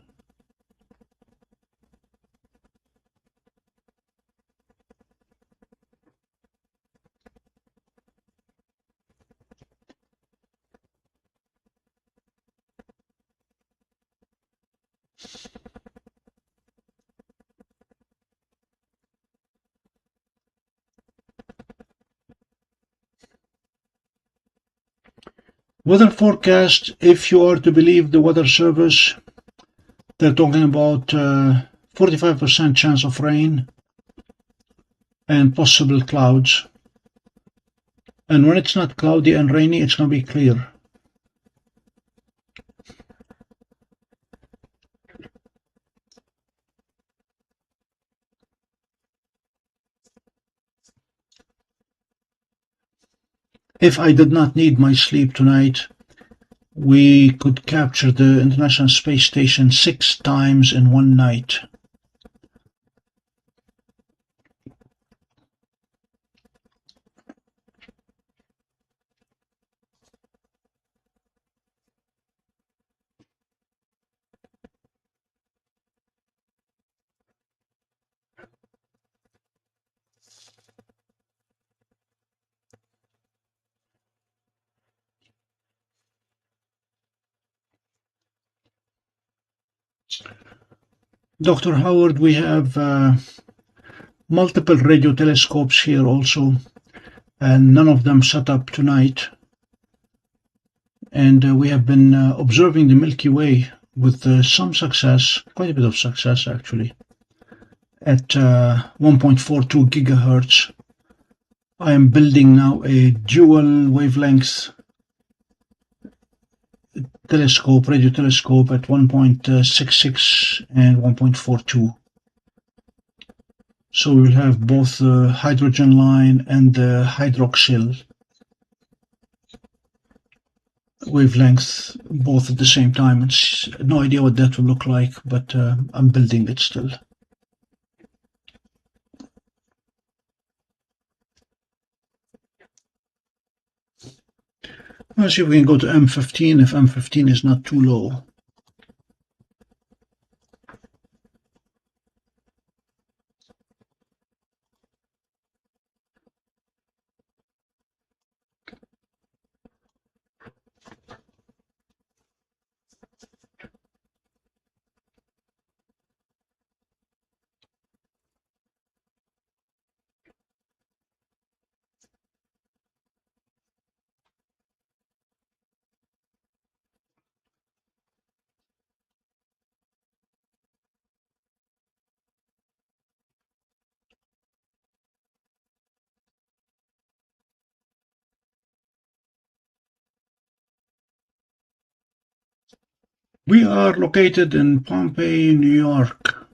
Weather forecast, if you are to believe the weather service, they're talking about 45% chance of rain and possible clouds. And when it's not cloudy and rainy, it's going to be clear. If I did not need my sleep tonight, we could capture the International Space Station 6 times in one night. Dr. Howard, we have multiple radio telescopes here also, and none of them set up tonight. And we have been observing the Milky Way with some success, quite a bit of success actually, at 1.42 gigahertz. I am building now a dual wavelength telescope, radio telescope at 1.66 and 1.42. So we'll have both the hydrogen line and the hydroxyl wavelength both at the same time. It's no idea what that will look like, but I'm building it still. Let's see if we can go to M15 if M15 is not too low. We are located in Pompey, New York.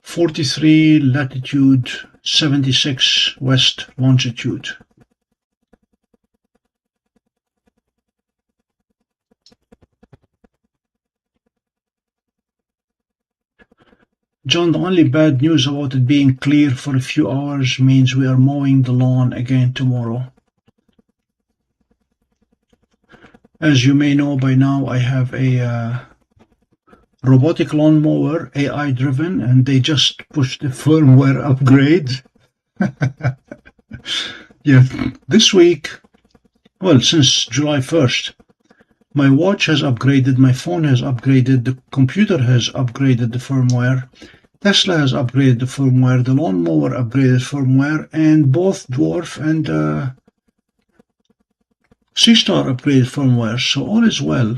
43 latitude, 76 west longitude. John, the only bad news about it being clear for a few hours means we are mowing the lawn again tomorrow. As you may know by now, I have a robotic lawnmower, AI driven, and they just pushed the firmware upgrade. Yeah, this week, well, since July 1st, my watch has upgraded, my phone has upgraded, the computer has upgraded the firmware, Tesla has upgraded the firmware, the lawnmower upgraded firmware, and both DWARF and Seestar upgraded firmware, so all is well.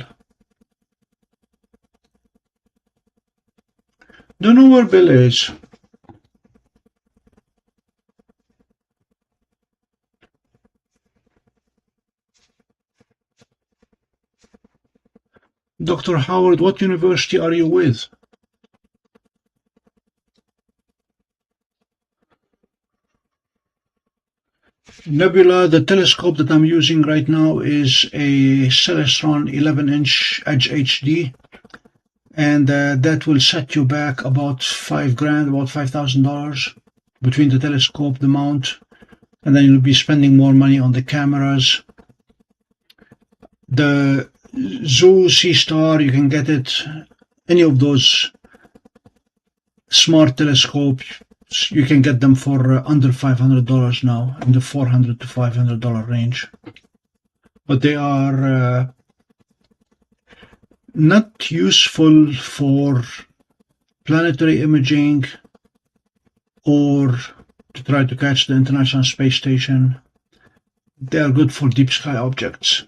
Don't know where Bill is. Dr. Howard, what university are you with? Nebula, the telescope that I'm using right now is a Celestron 11-inch Edge HD, and that will set you back about $5,000, about $5,000 between the telescope, the mount, and then you'll be spending more money on the cameras. The ZWO Seestar, you can get it, any of those smart telescopes, you can get them for under $500 now, in the $400 to $500 range. But they are not useful for planetary imaging or to try to catch the International Space Station. They are good for deep sky objects.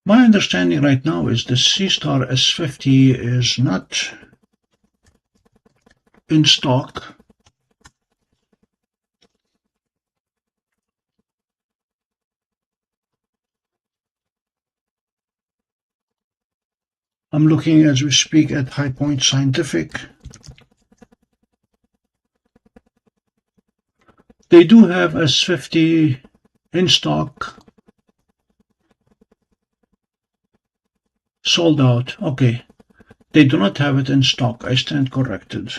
My understanding right now is the Seestar S50 is not in stock. I'm looking as we speak at High Point Scientific. They do have S50 in stock. Sold out. Okay. They do not have it in stock. I stand corrected.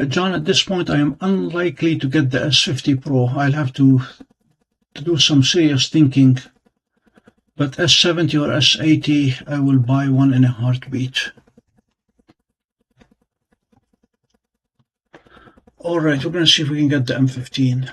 John, at this point I am unlikely to get the S50 Pro. I'll have to do some serious thinking. But S70 or S80, I will buy one in a heartbeat. Alright, we're going to see if we can get the M15.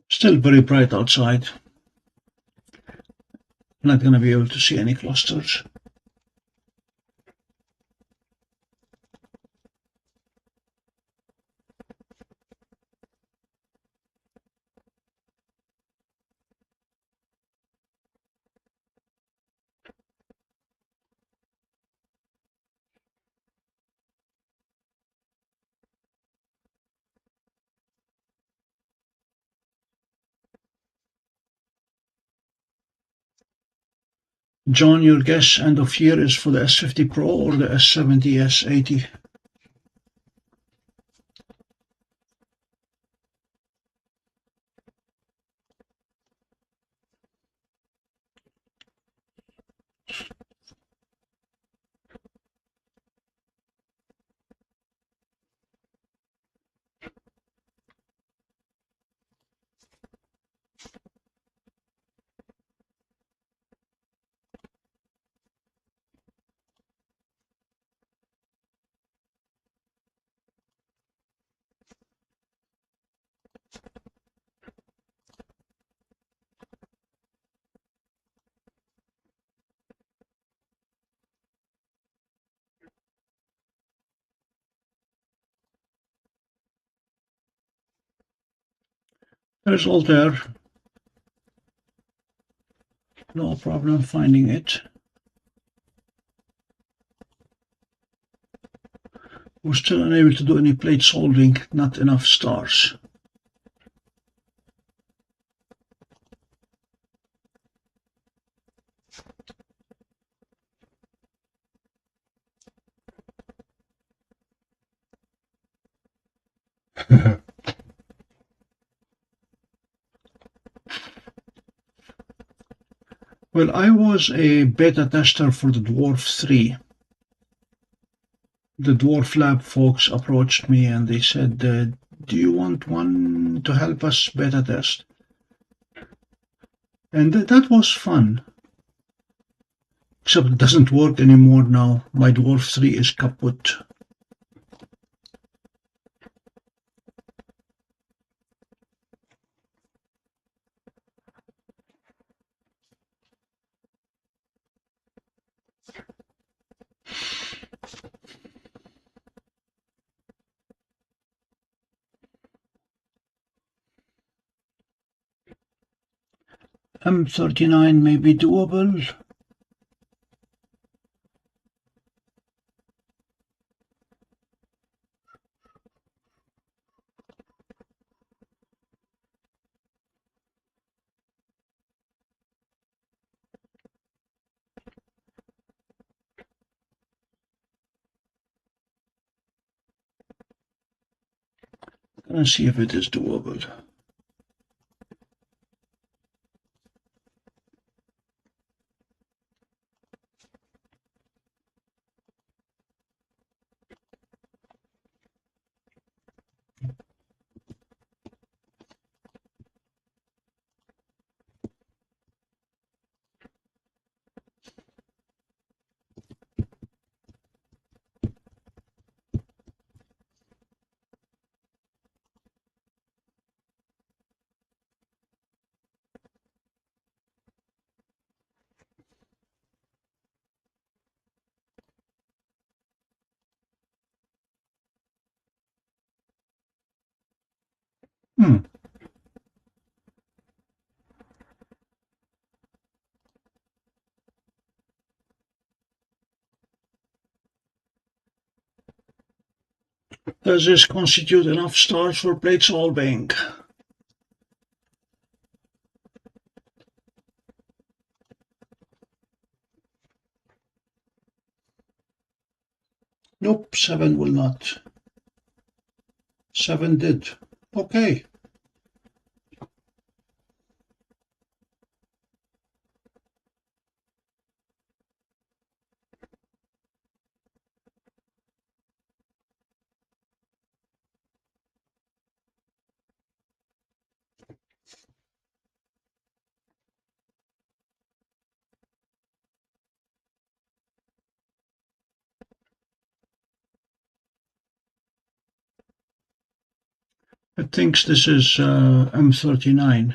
Still very bright outside. Not going to be able to see any clusters. John, your guess end of year is for the S50 Pro or the S70, S80? There's Altair. No problem finding it. We're still unable to do any plate soldering, not enough stars. Well, I was a beta tester for the DWARF 3. The DWARF Lab folks approached me and they said, do you want one to help us beta test? And that was fun. Except it doesn't work anymore now. My DWARF 3 is kaput. M39 may be doable. Let's see if it is doable. Does this constitute enough stars for plate solving? Nope, 7 will not. 7 did. Okay. It thinks this is M39.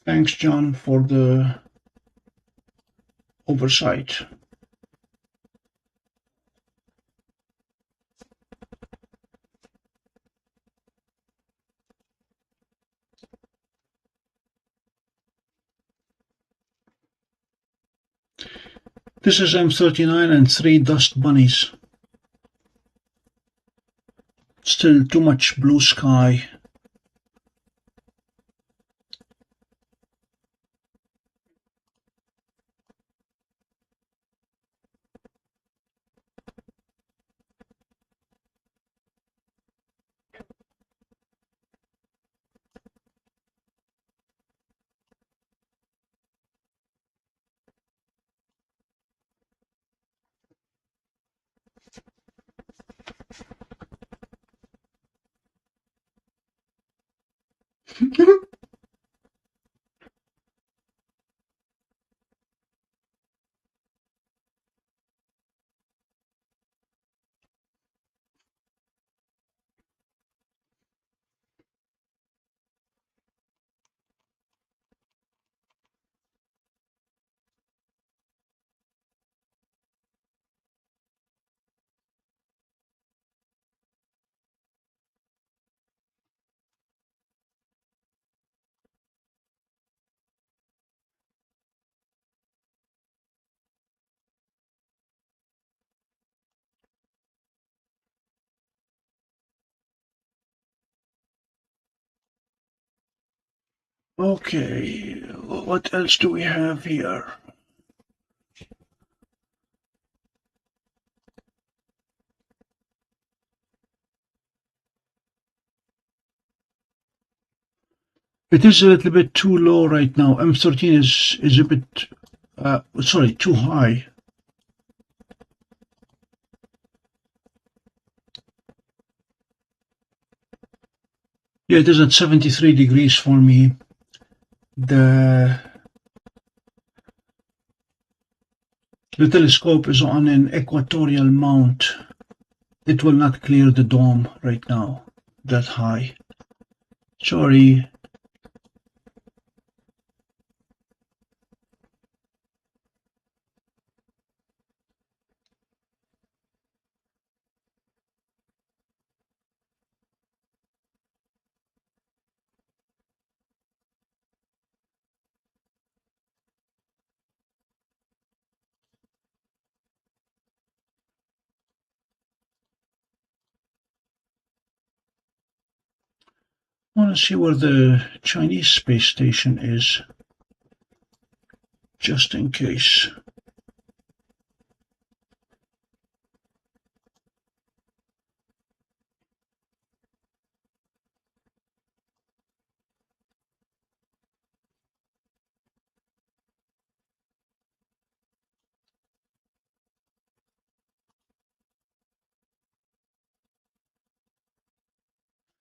Thanks, John, for the oversight. This is M39 and 3 dust bunnies. Still too much blue sky. Okay, what else do we have here? It is a little bit too low right now. M13 is a bit, sorry, too high. Yeah, it is at 73 degrees for me. The telescope is on an equatorial mount. It will not clear the dome right now, that high. Sorry. I want to see where the Chinese space station is, just in case.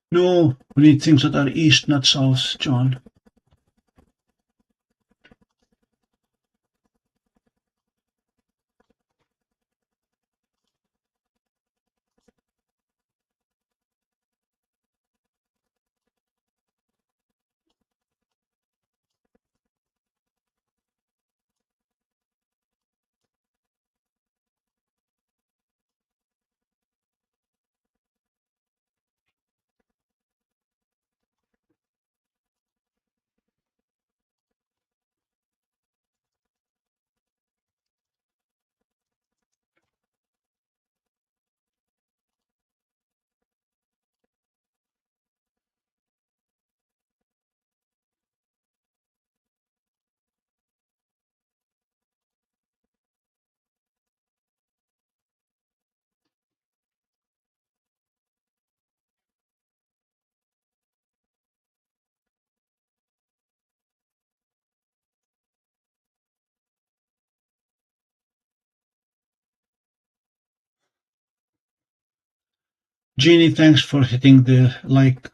No, we need things that are east, not south, John. Jeannie, thanks for hitting the like.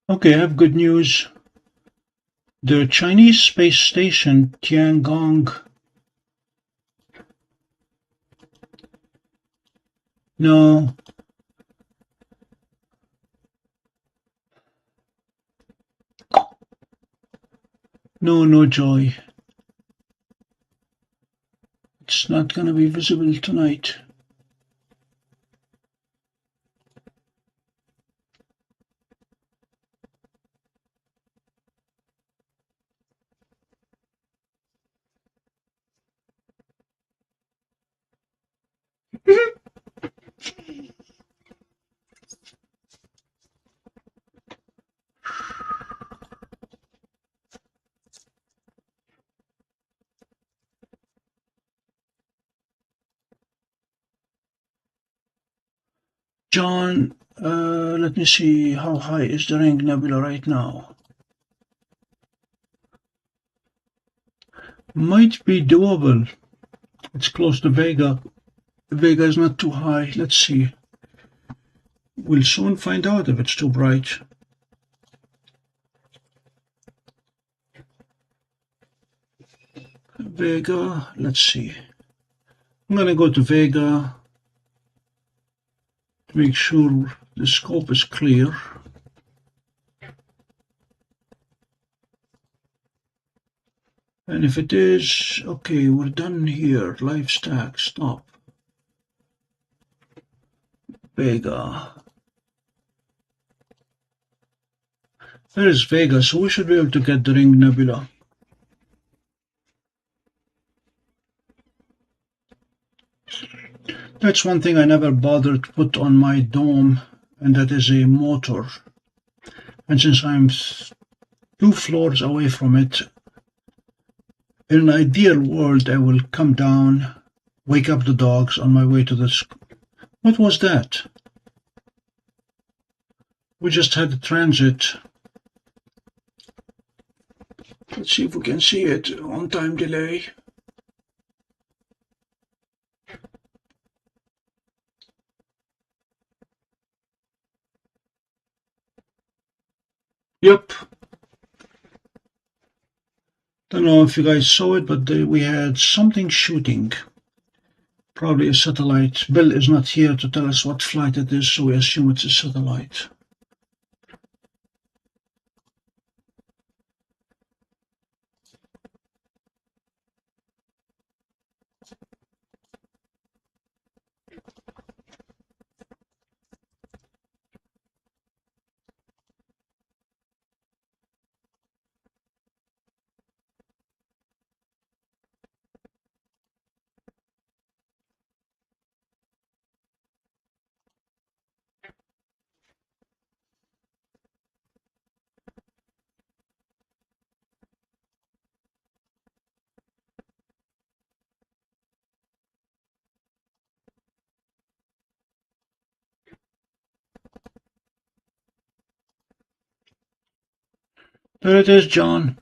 Okay, I have good news. The Chinese space station Tiangong. No. No joy. It's not going to be visible tonight. John, let me see, how high is the Ring Nebula right now? Might be doable. It's close to Vega. Vega is not too high. Let's see. We'll soon find out if it's too bright. Vega, let's see. I'm going to go to Vega to make sure the scope is clear. And if it is, okay, we're done here. Live stack, stop. Vega. There is Vega, so we should be able to get the Ring Nebula. That's one thing I never bothered to put on my dome, and that is a motor. And since I'm 2 floors away from it, in an ideal world I will come down wake up the dogs on my way to the... What was that? We just had a transit. Let's see if we can see it. On time delay. Yep. Don't know if you guys saw it, but we had something shooting. Probably a satellite. Bill is not here to tell us what flight it is, so we assume it's a satellite. There it is, John.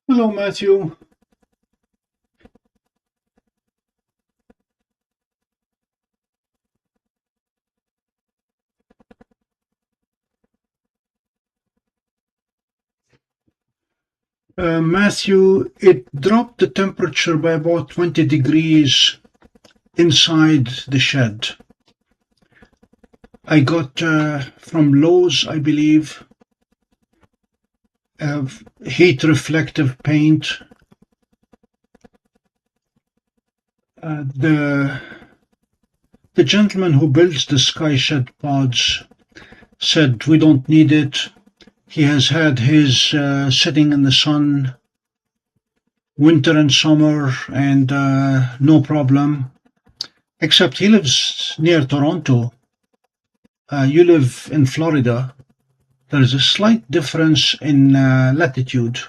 Hello, Matthew. Matthew, it dropped the temperature by about 20 degrees inside the shed. I got from Lowe's, I believe, heat reflective paint. The gentleman who builds the sky shed pods said we don't need it. He has had his sitting in the sun winter and summer and no problem, except he lives near Toronto. You live in Florida. There's a slight difference in latitude.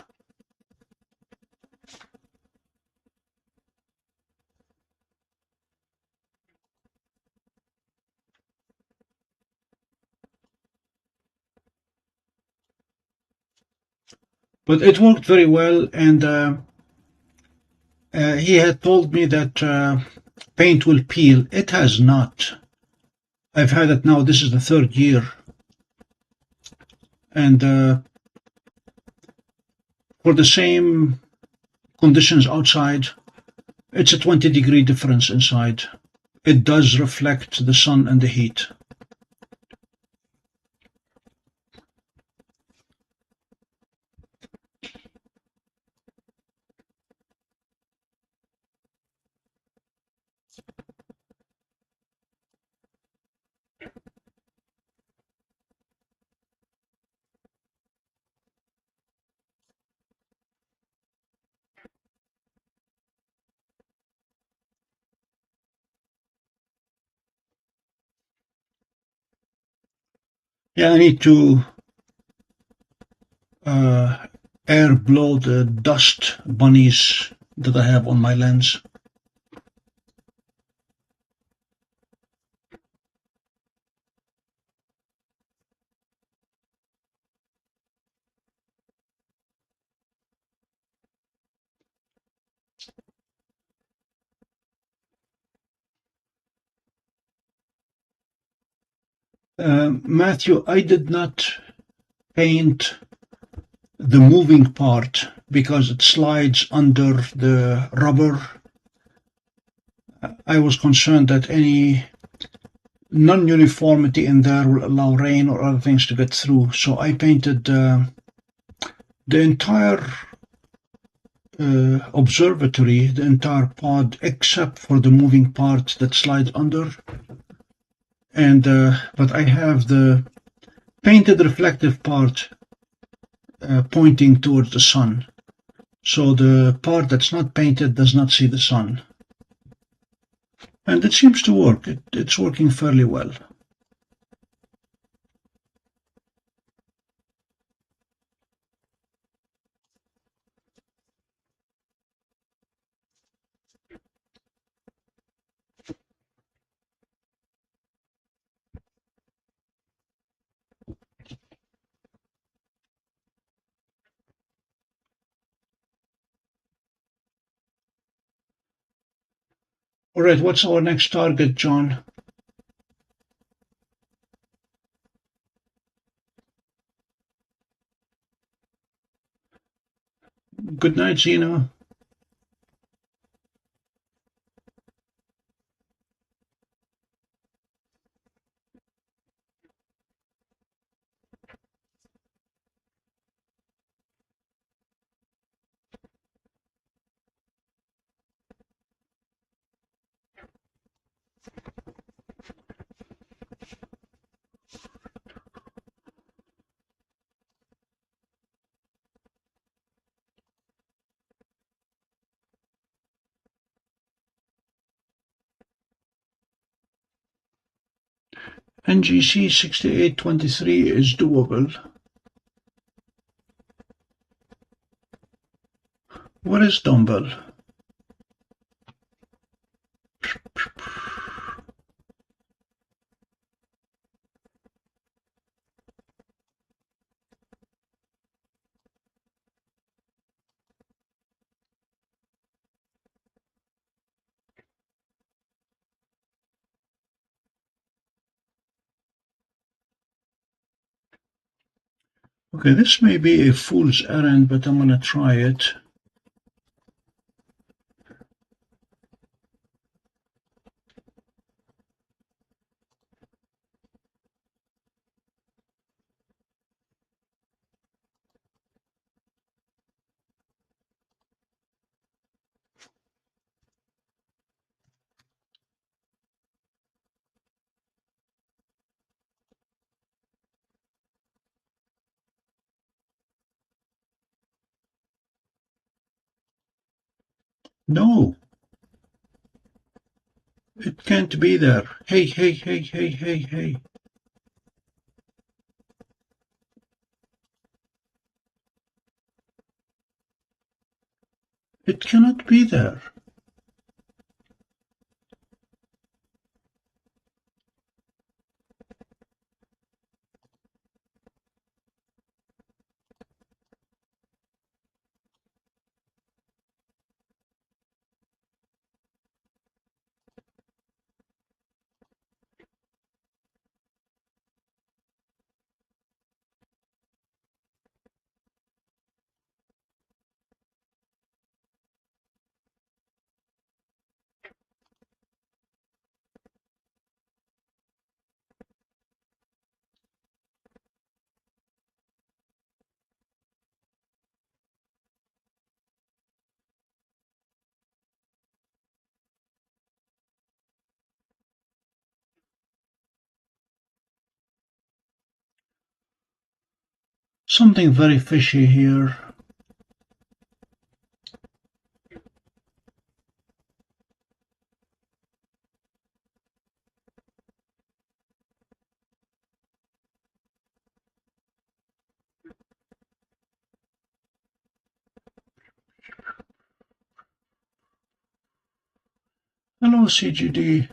But it worked very well, and he had told me that paint will peel. It has not. I've had it now. This is the third year. And for the same conditions outside, it's a 20-degree difference inside. It does reflect the sun and the heat. Yeah, I need to air blow the dust bunnies that I have on my lens. Matthew, I did not paint the moving part because it slides under the rubber. I was concerned that any non-uniformity in there will allow rain or other things to get through. So I painted the entire observatory, the entire pod, except for the moving part that slides under. And but I have the painted reflective part pointing towards the sun. So the part that's not painted does not see the sun. And it seems to work. It's working fairly well. All right, what's our next target, John? Good night, Zena. NGC 6823 is doable. What is dumbbell? Okay, this may be a fool's errand, but I'm going to try it. No, it can't be there. Hey, hey, hey, hey, hey, hey. It cannot be there. Something very fishy here. Hello, CGD.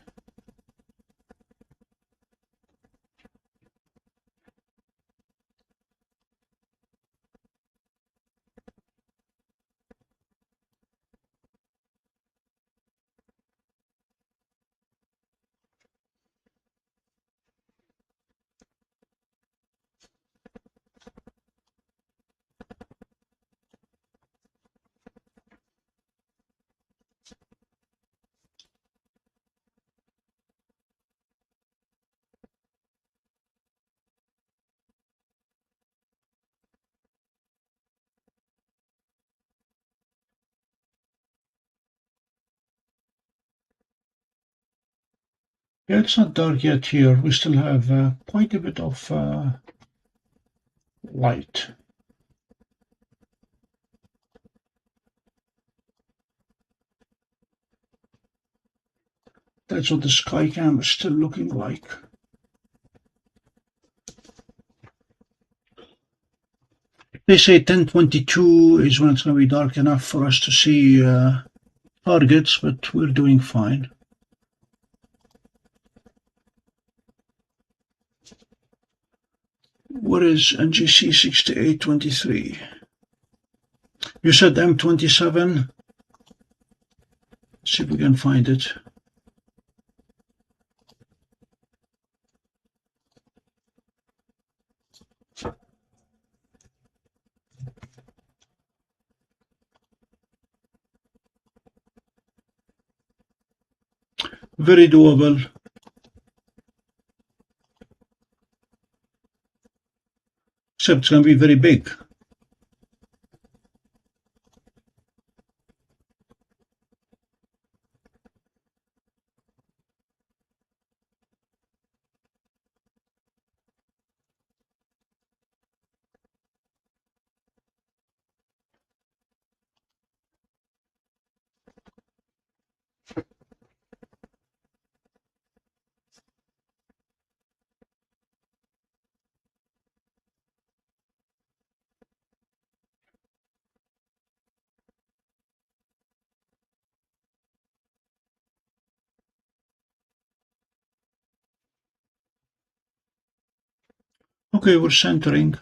Yeah, it's not dark yet here. We still have quite a bit of light. That's what the Skycam is still looking like. They say 10:22 is when it's going to be dark enough for us to see targets, but we're doing fine. What is NGC 6823? You said M27? See if we can find it. Very doable. Except it's going to be very big. Okay, we're centering.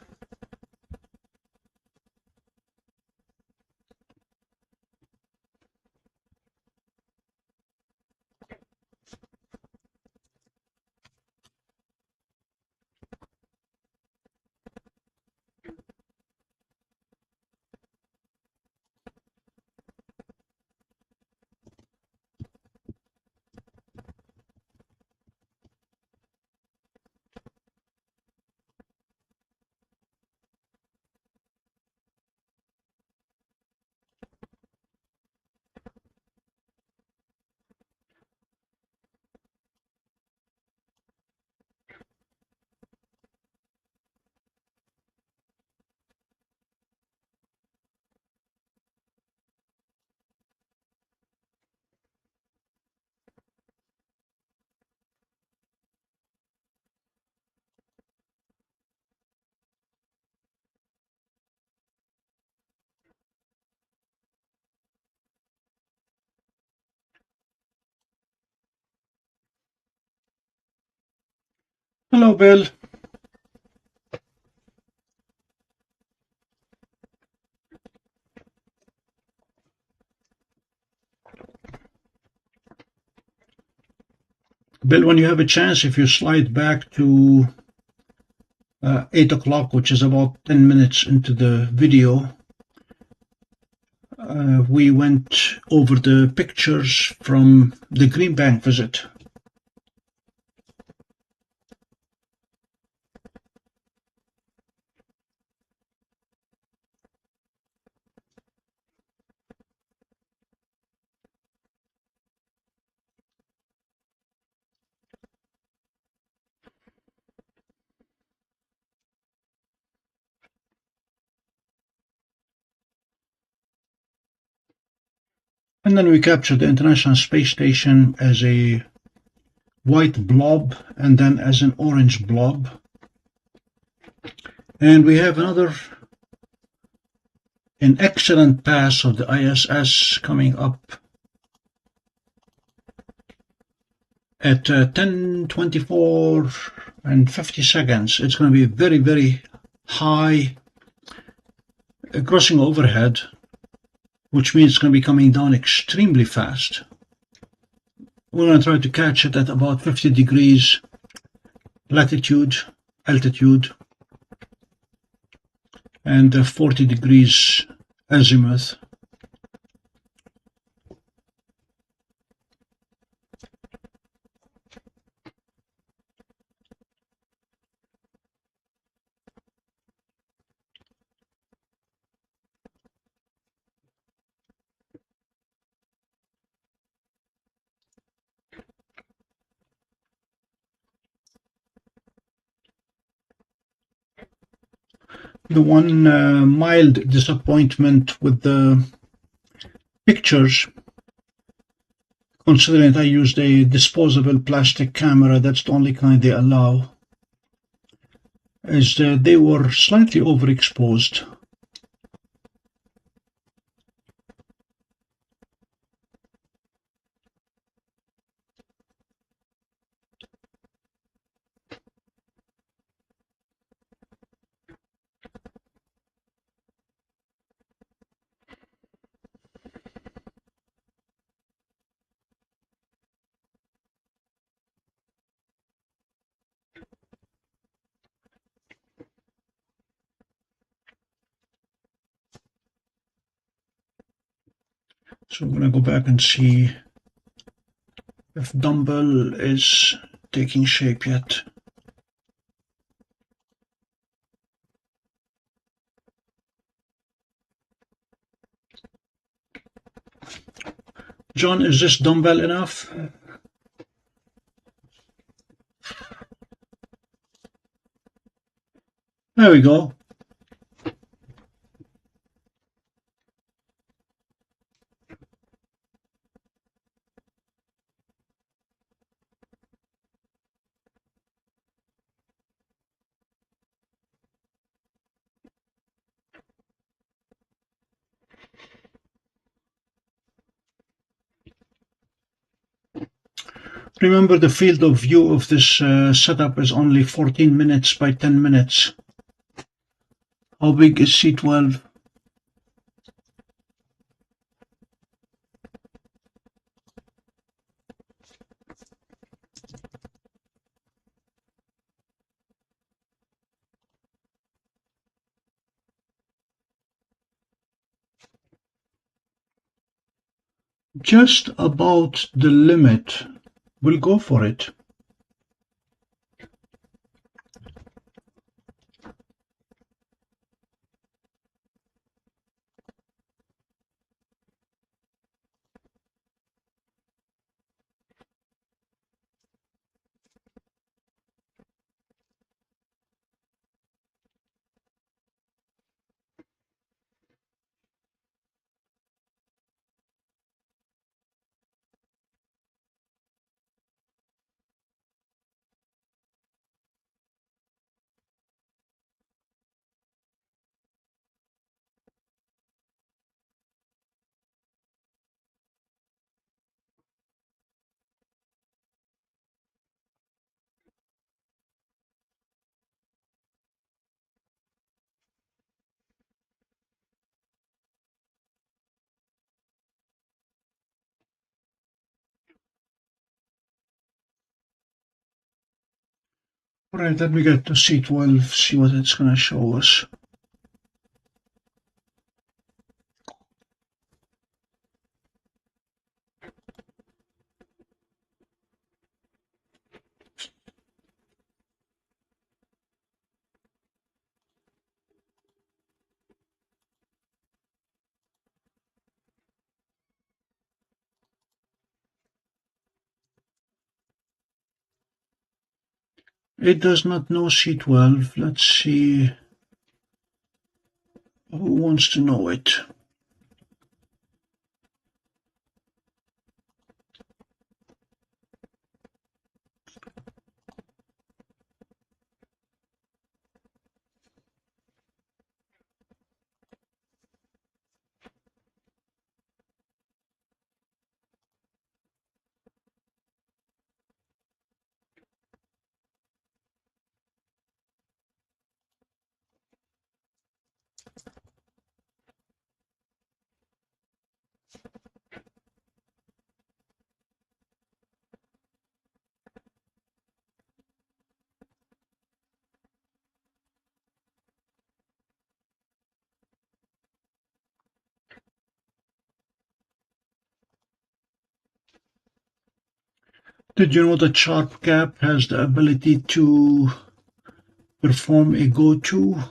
Hello, Bill. Bill, when you have a chance, if you slide back to 8 o'clock, which is about 10 minutes into the video, we went over the pictures from the Green Bank visit. And then we captured the International Space Station as a white blob and then as an orange blob. And we have an excellent pass of the ISS coming up at 10:24 and 50 seconds. It's going to be very, very high, crossing overhead, which means it's going to be coming down extremely fast. We're going to try to catch it at about 50 degrees latitude, altitude, and 40 degrees azimuth. The one mild disappointment with the pictures, considering I used a disposable plastic camera, that's the only kind they allow, is that they were slightly overexposed. So I'm going to go back and see if dumbbell is taking shape yet. John, is this dumbbell enough? There we go. Remember, the field of view of this setup is only 14 minutes by 10 minutes. How big is C12? Just about the limit. We'll go for it. All right, let me get to C12, see what it's going to show us. It does not know C12. Let's see who wants to know it. Did you know that Sharp Cap has the ability to perform a go-to?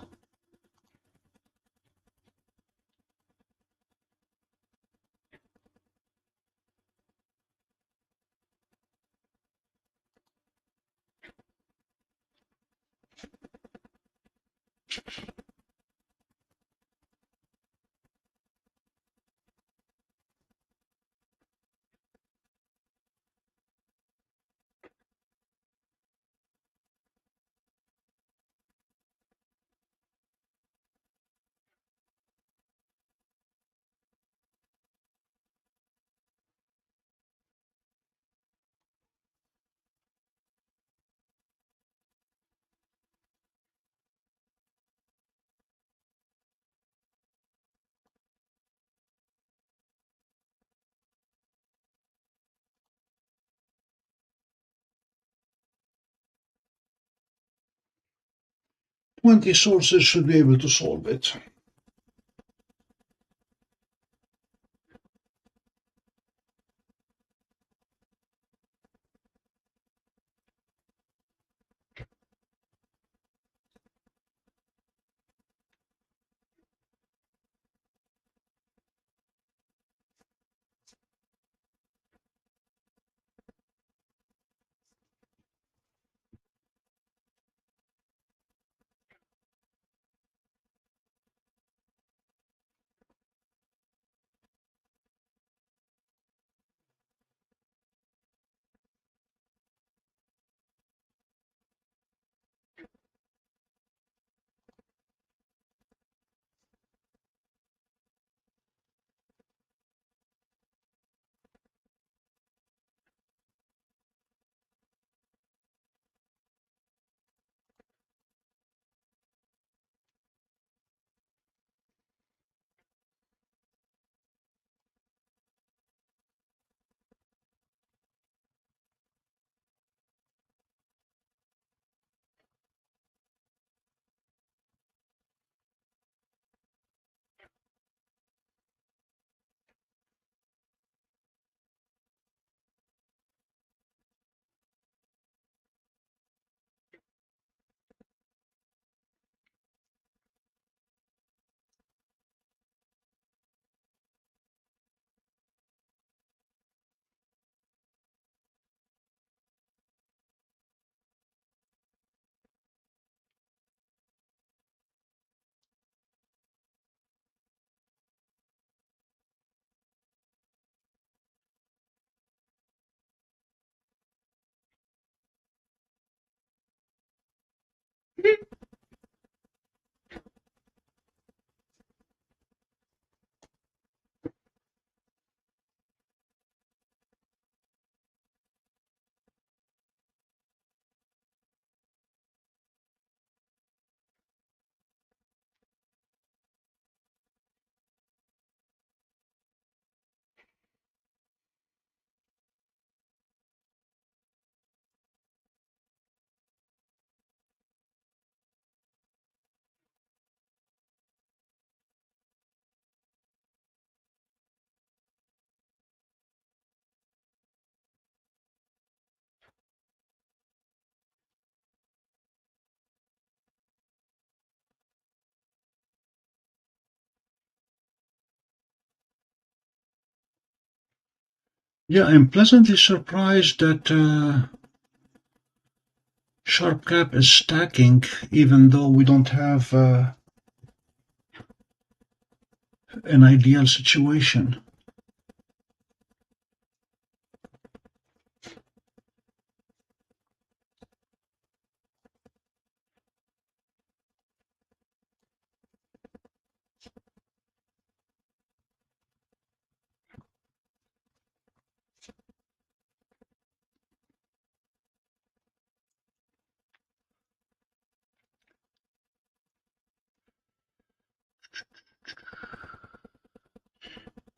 Twenty sources should be able to solve it. Yeah, I'm pleasantly surprised that Sharp Cap is stacking, even though we don't have an ideal situation.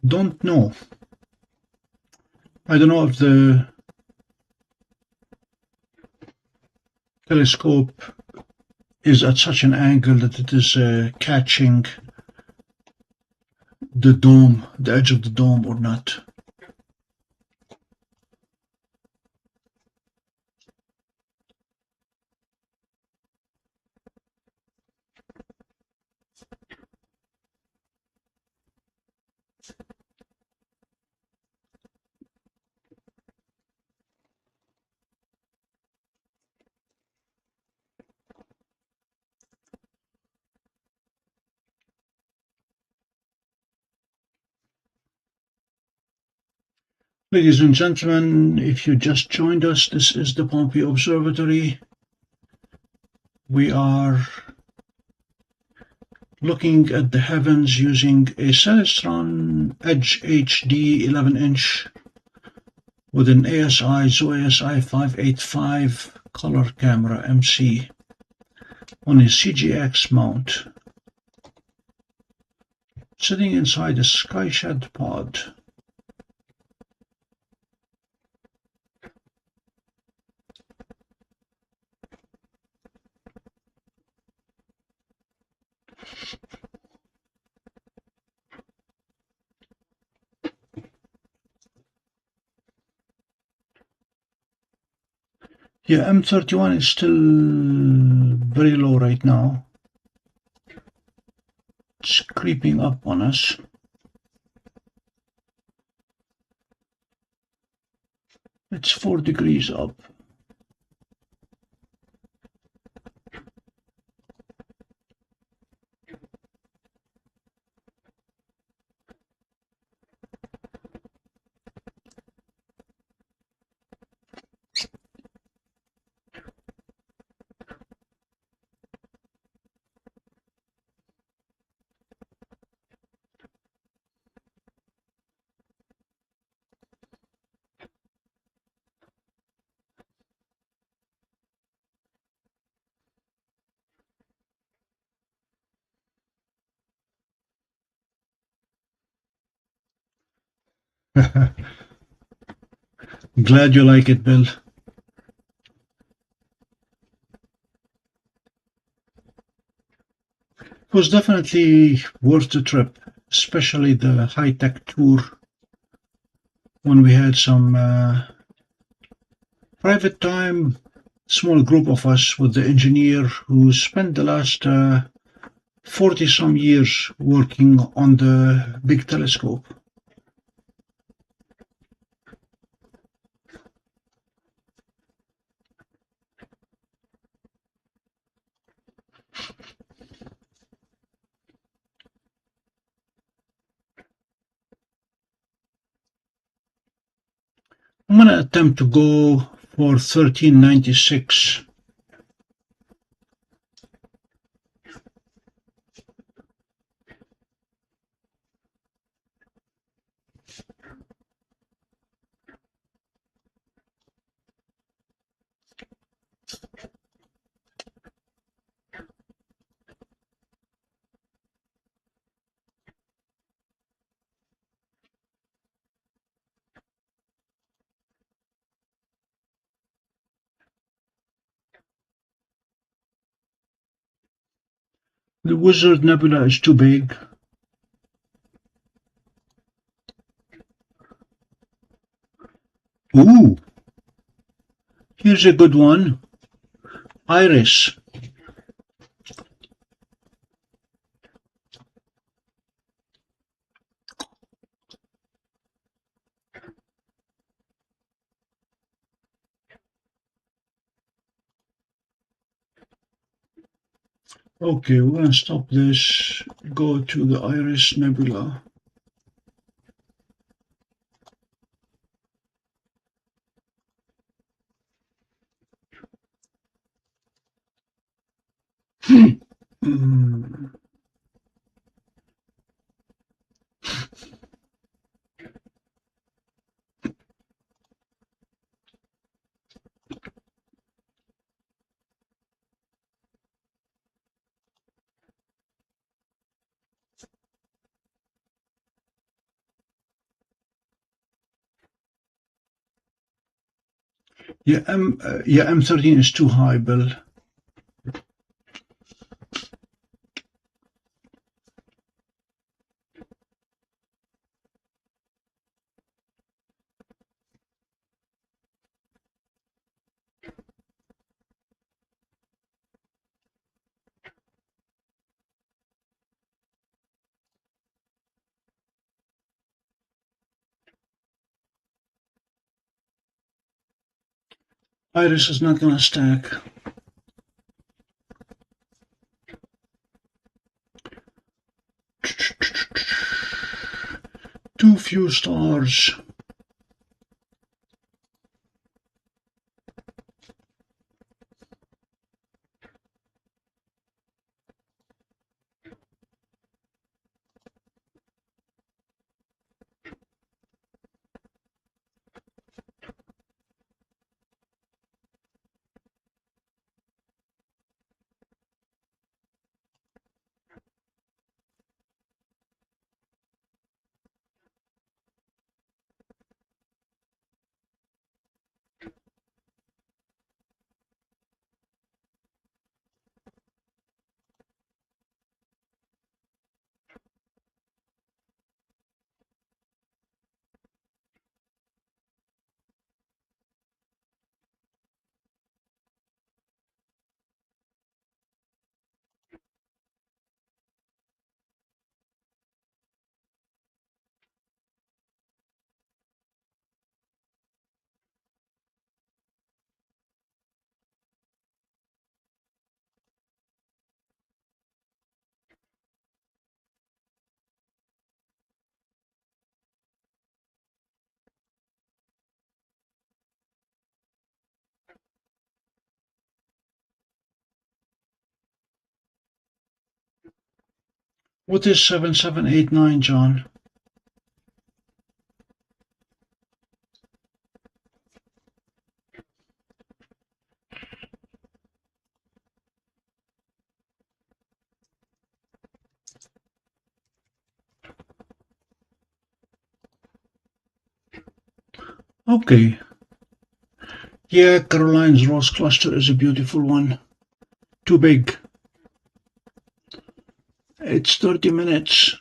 Don't know. I don't know if the telescope is at such an angle that it is catching the dome, the edge of the dome, or not. Ladies and gentlemen, if you just joined us, this is the Pompey Observatory. We are looking at the heavens using a Celestron Edge HD 11-inch with an ASI ZWO ASI585 color camera MC on a CGX mount, sitting inside a SkyShed pod. Yeah, M31 is still very low right now. It's creeping up on us. It's 4 degrees up. Glad you like it, Bill. It was definitely worth the trip, especially the high-tech tour when we had some private time, small group of us with the engineer who spent the last 40-some years working on the big telescope. I'm going to attempt to go for 1396. The Wizard Nebula is too big. Ooh, here's a good one. Iris. Okay, we're going to stop this, go to the Iris Nebula. Yeah, M13 is too high, Bill. Iris is not gonna stack. Too few stars. What is 7789, John? Okay. Yeah, Caroline's Rose cluster is a beautiful one. Too big. It's 30 minutes.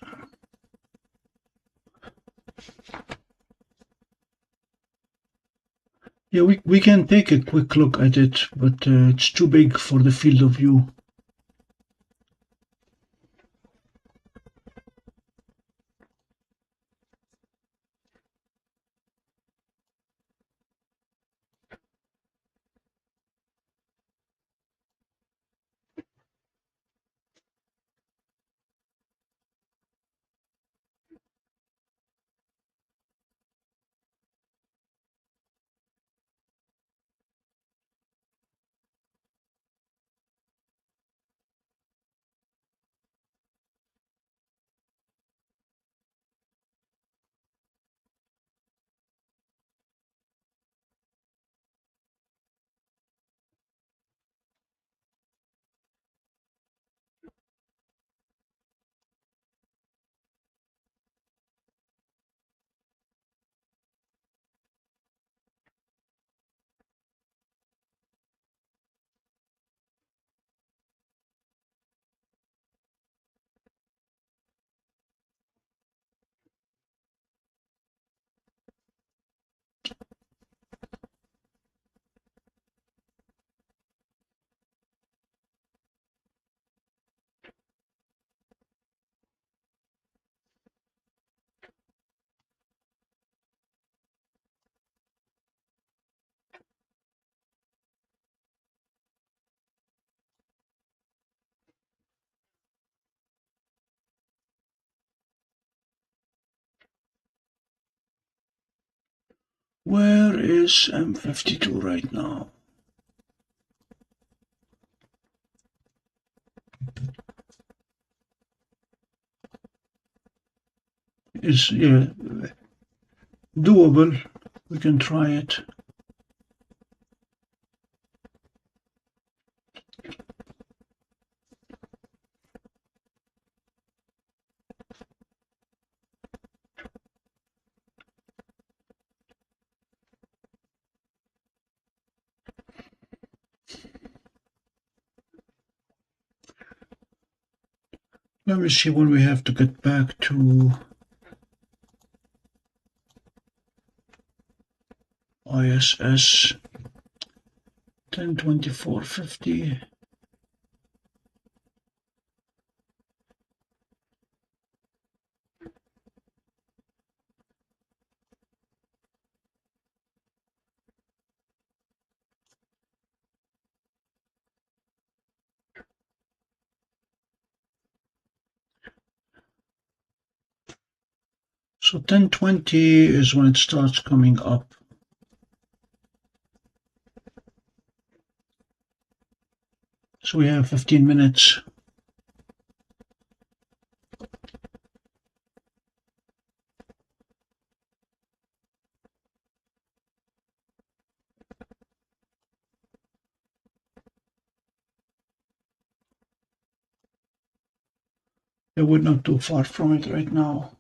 Yeah, we can take a quick look at it, but it's too big for the field of view. Where is M52 right now? It's doable. We can try it. Let me see when we have to get back to ISS 102450. So 1020 is when it starts coming up. So we have 15 minutes. We're not too far from it right now.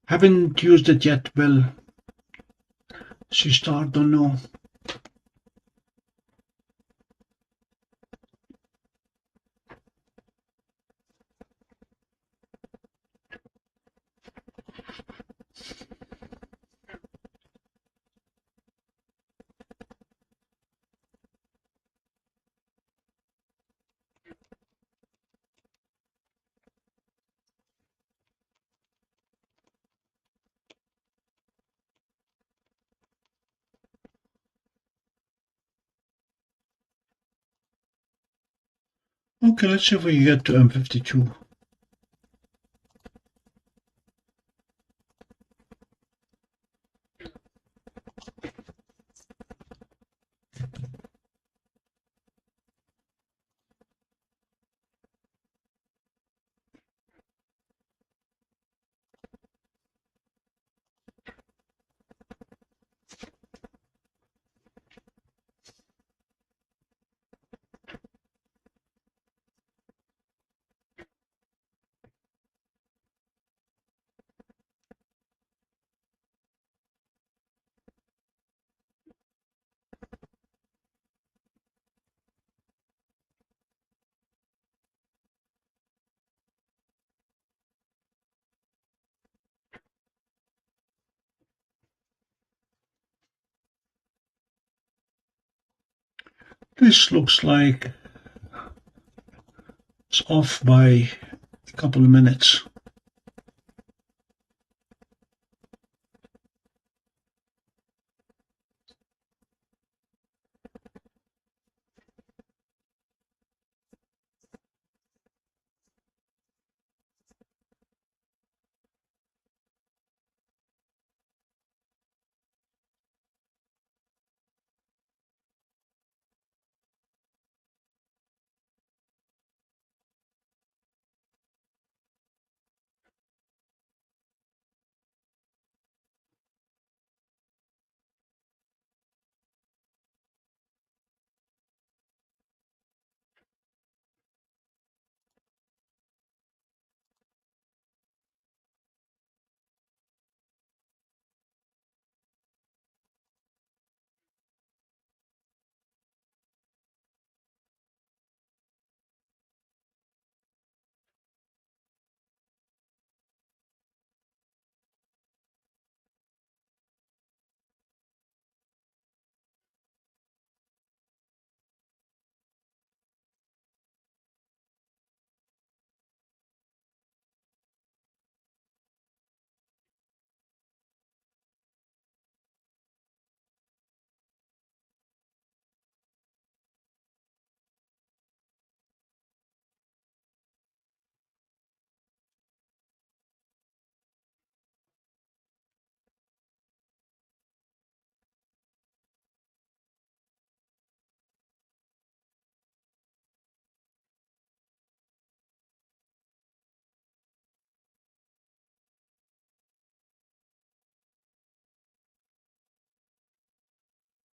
Haven't used it yet, Bill. Seestar, don't know. Okay, let's see if we can get to M52. This looks like it's off by a couple of minutes.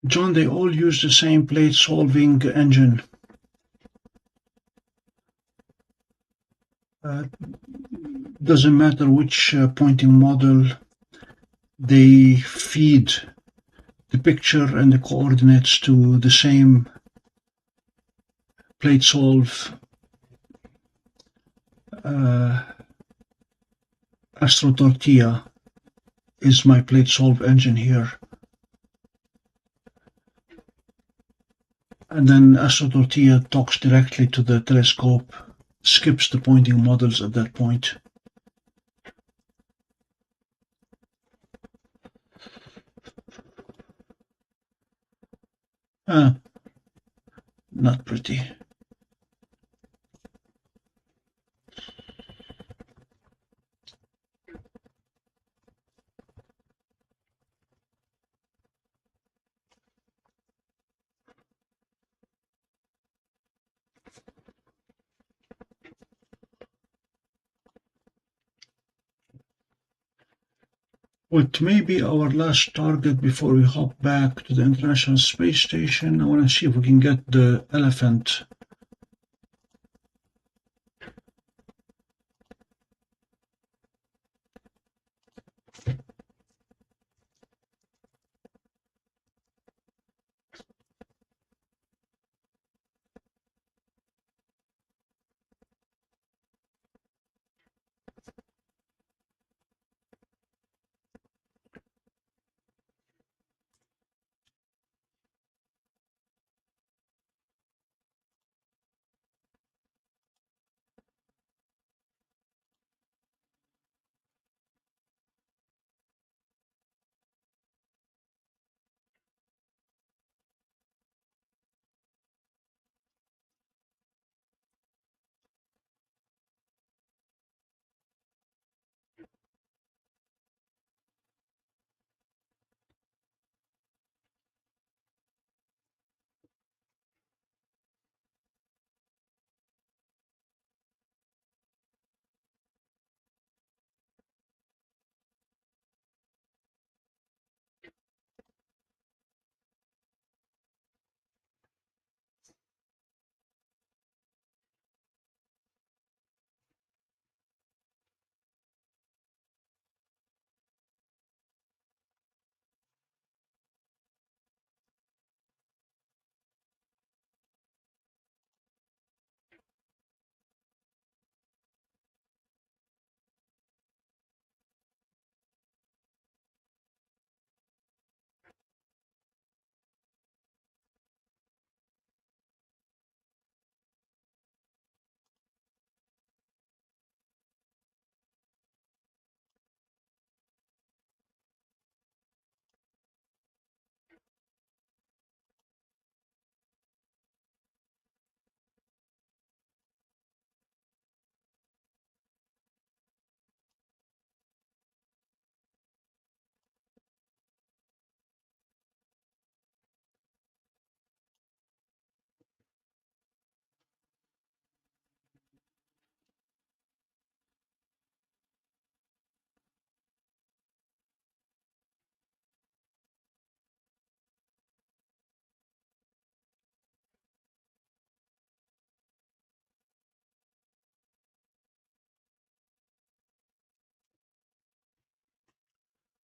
John, they all use the same plate solving engine. Doesn't matter which pointing model they feed the picture and the coordinates to the same plate solve Astro Tortilla is my plate solve engine here. And then Astro Tortilla talks directly to the telescope, skips the pointing models at that point. Not pretty. What may be our last target before we hop back to the International Space Station. I want to see if we can get the elephant.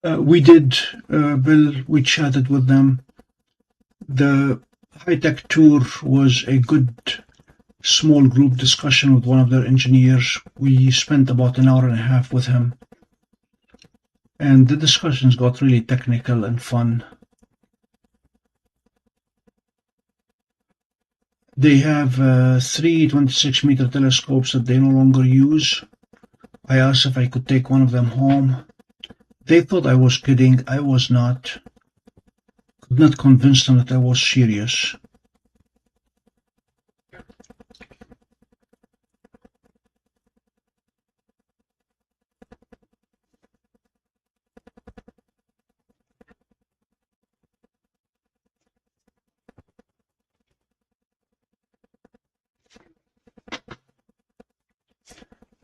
We did, Bill, we chatted with them. The high-tech tour was a good small group discussion with one of their engineers. We spent about an hour and a half with him. And the discussions got really technical and fun. They have 3 26-meter telescopes that they no longer use. I asked if I could take one of them home. They thought I was kidding. I was not. Could not convince them that I was serious.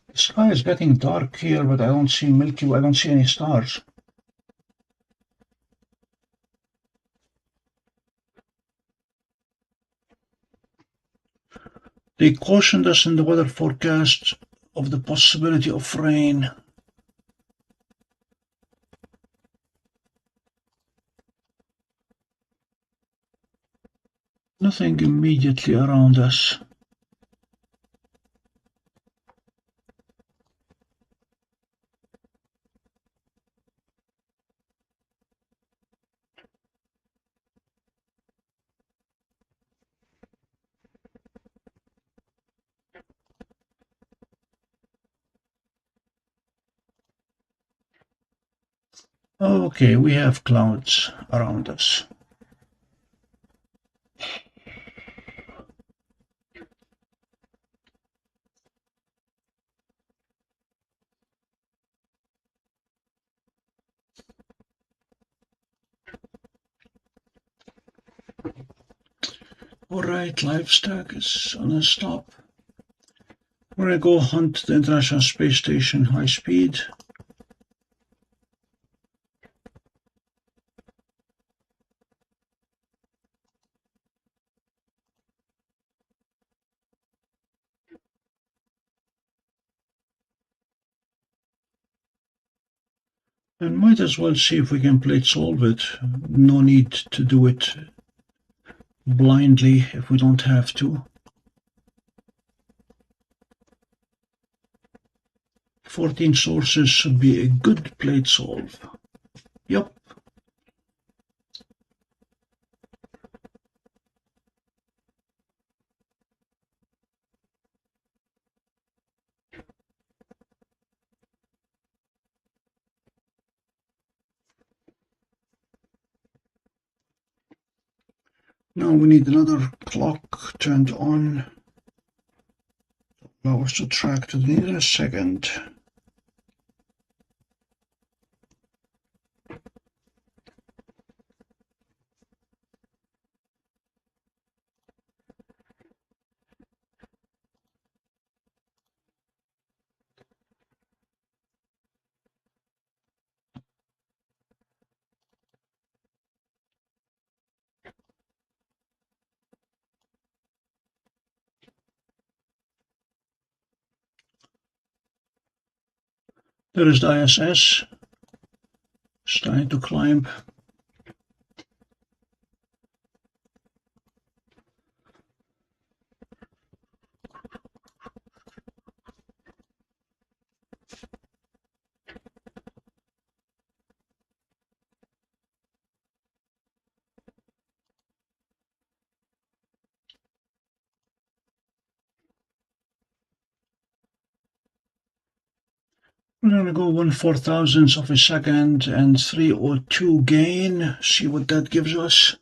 The sky is getting dark here, but I don't see Milky Way. I don't see any stars. They cautioned us in the weather forecast of the possibility of rain. Nothing immediately around us. Okay, we have clouds around us. Alright, livestock is on a stop. We're gonna go hunt the International Space Station high speed. And might as well see if we can plate solve it. No need to do it blindly if we don't have to. 14 sources should be a good plate solve. Yep. Now we need another clock turned on. Allow us to track to the nearest second. There is the ISS, starting to climb. We're going to go 1/4000th of a second and 302 gain, see what that gives us.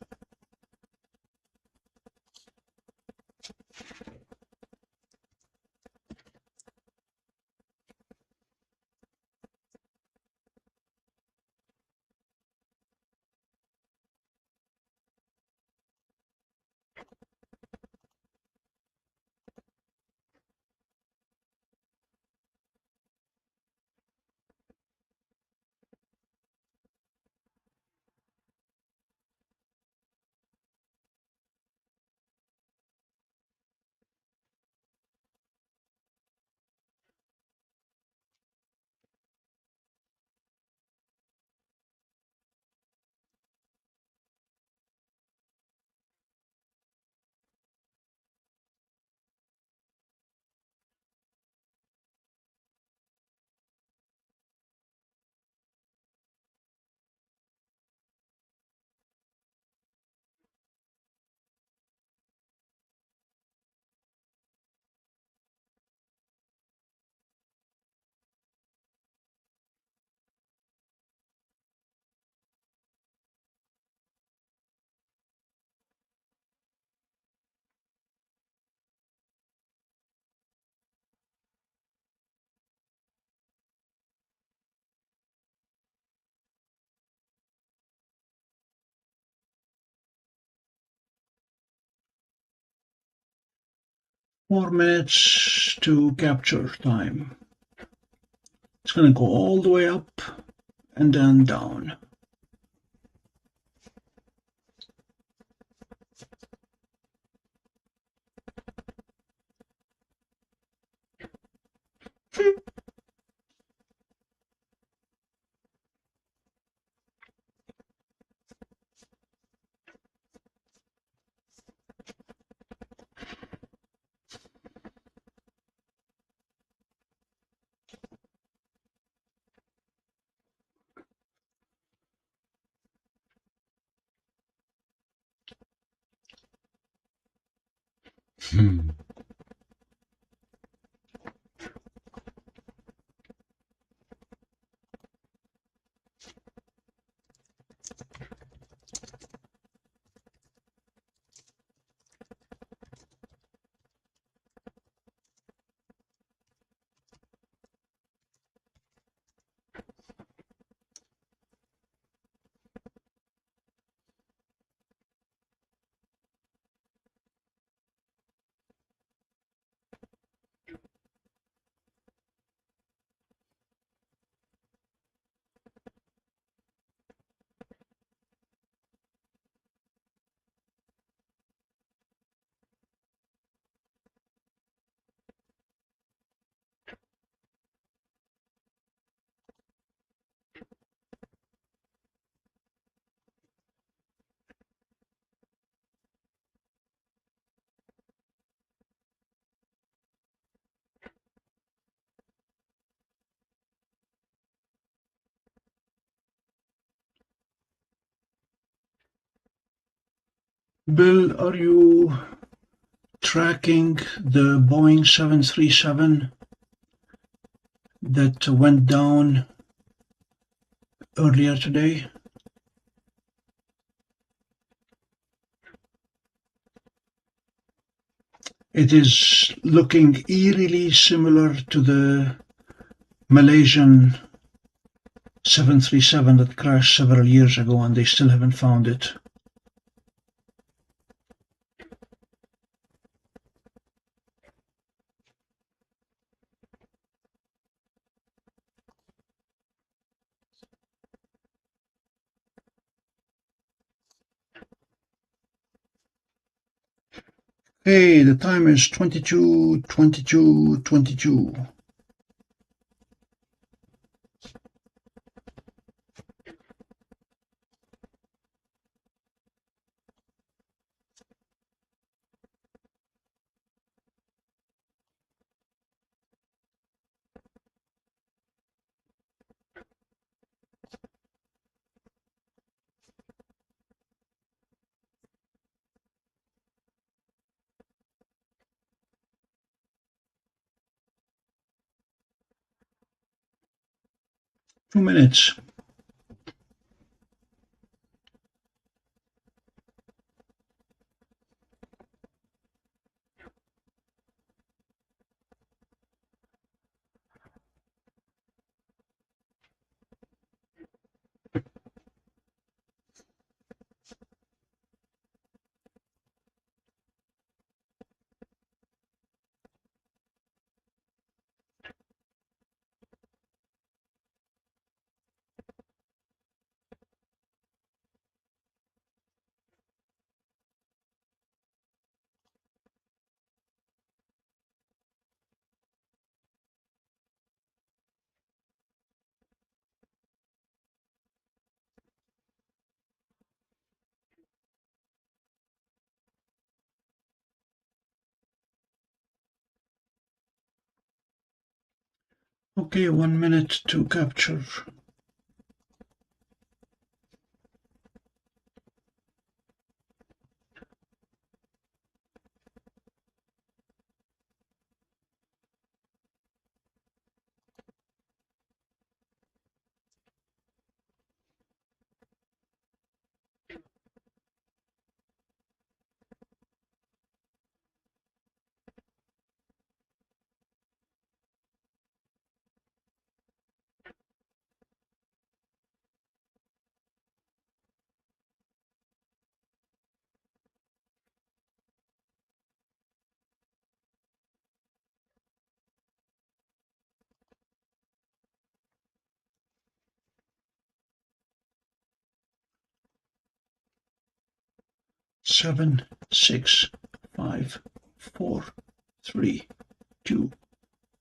Four minutes to capture time. It's going to go all the way up and then down. Bill, are you tracking the Boeing 737 that went down earlier today? It is looking eerily similar to the Malaysian 737 that crashed several years ago, and they still haven't found it. Hey, the time is 22:22:22. Two minutes. Okay, 1 minute to capture. Seven, 6, 5, 4, 3, 2,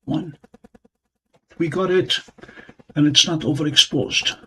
1. We got it, and it's not overexposed.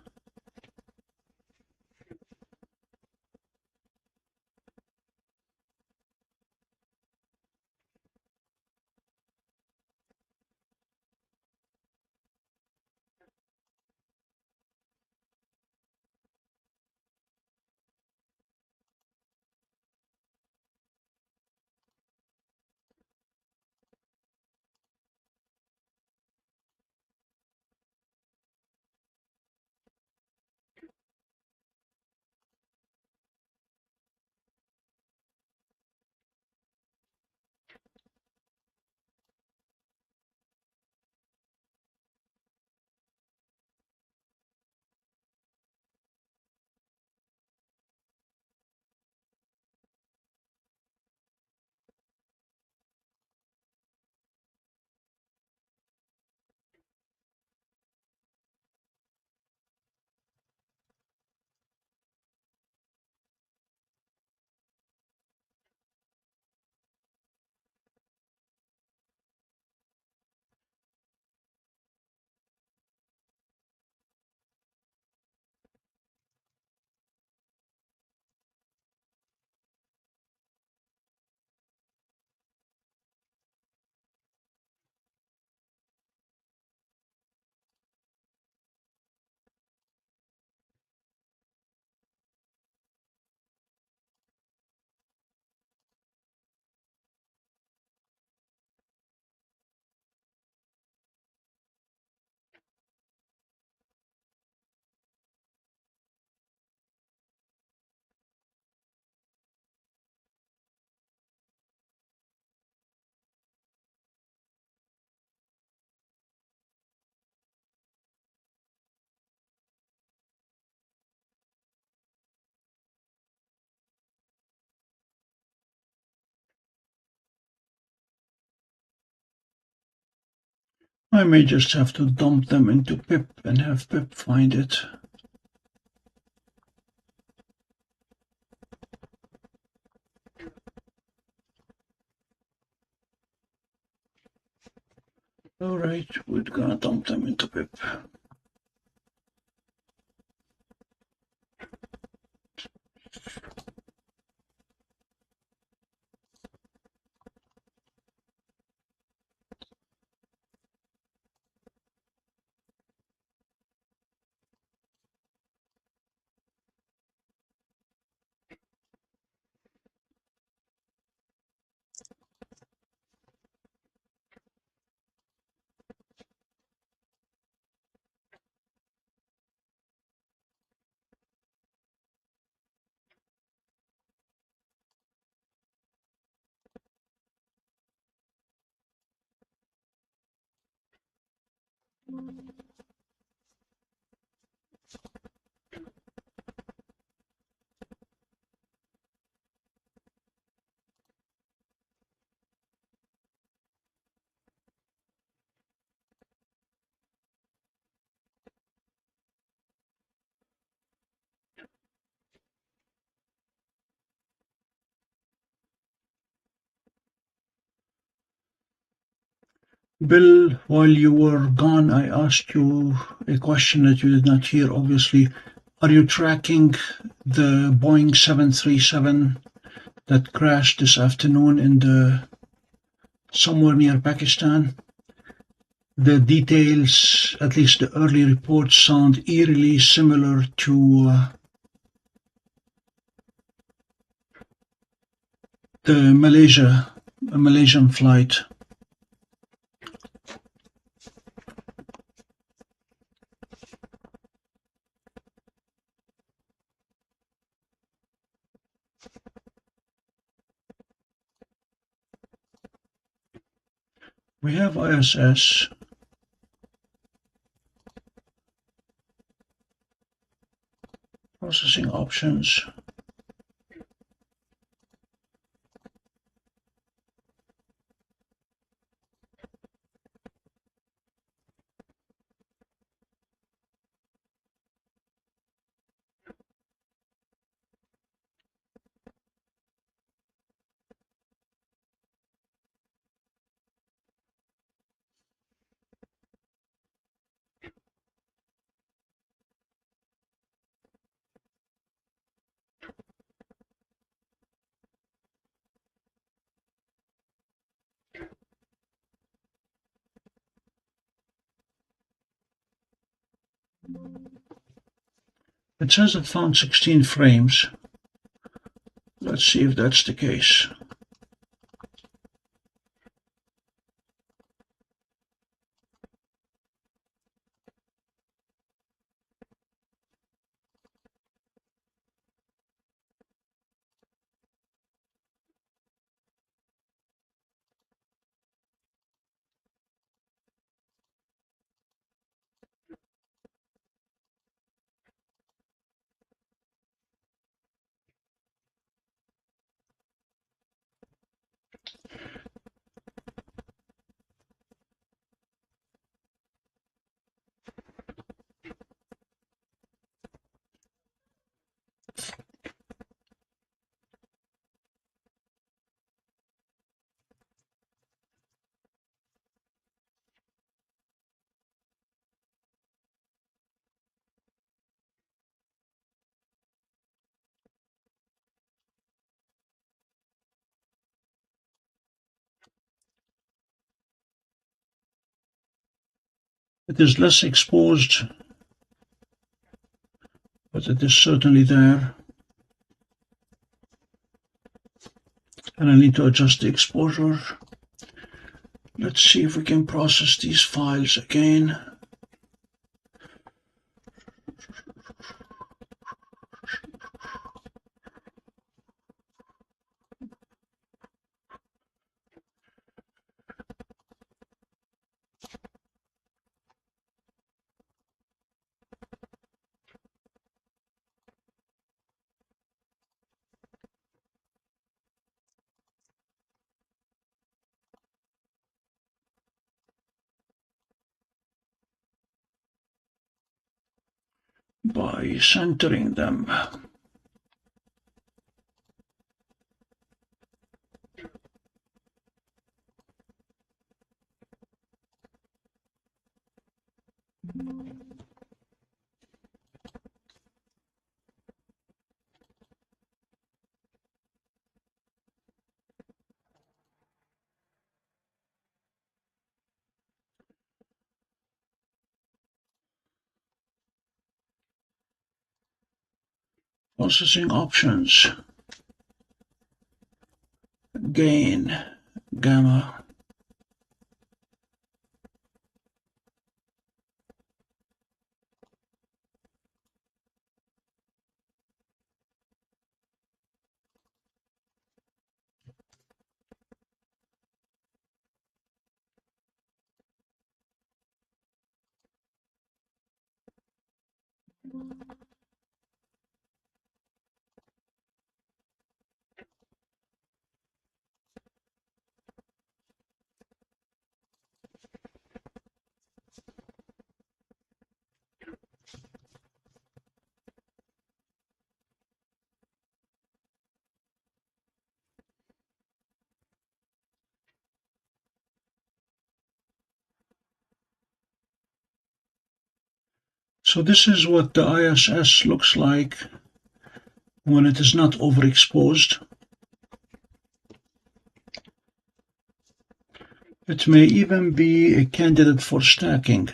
I may just have to dump them into pip and have pip find it. Alright, we're gonna dump them into pip. Bill, while you were gone, I asked you a question that you did not hear, obviously. Are you tracking the Boeing 737 that crashed this afternoon in somewhere near Pakistan? The details, at least the early reports, sound eerily similar to the Malaysian flight. We have ISS. Processing options. It says it found 16 frames. Let's see if that's the case. It is less exposed, but it is certainly there. And I need to adjust the exposure. Let's see if we can process these files again. by centering them. Processing options, gain, gamma, So this is what the ISS looks like when it is not overexposed. It may even be a candidate for stacking.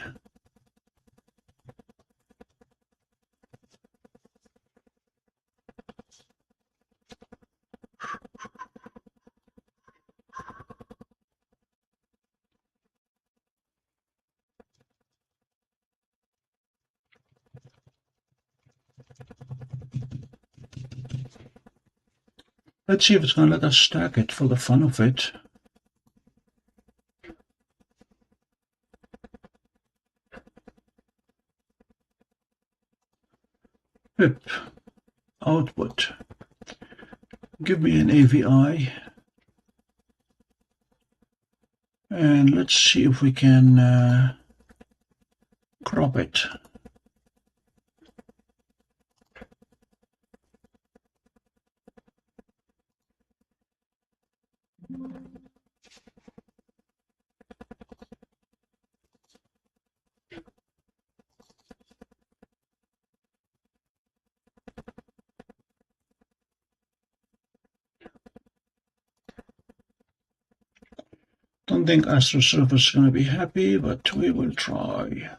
Let's see if it's going to let us stack it for the fun of it. Pip, output, give me an AVI, and let's see if we can crop it. Don't think AstroSurface is going to be happy, but we will try.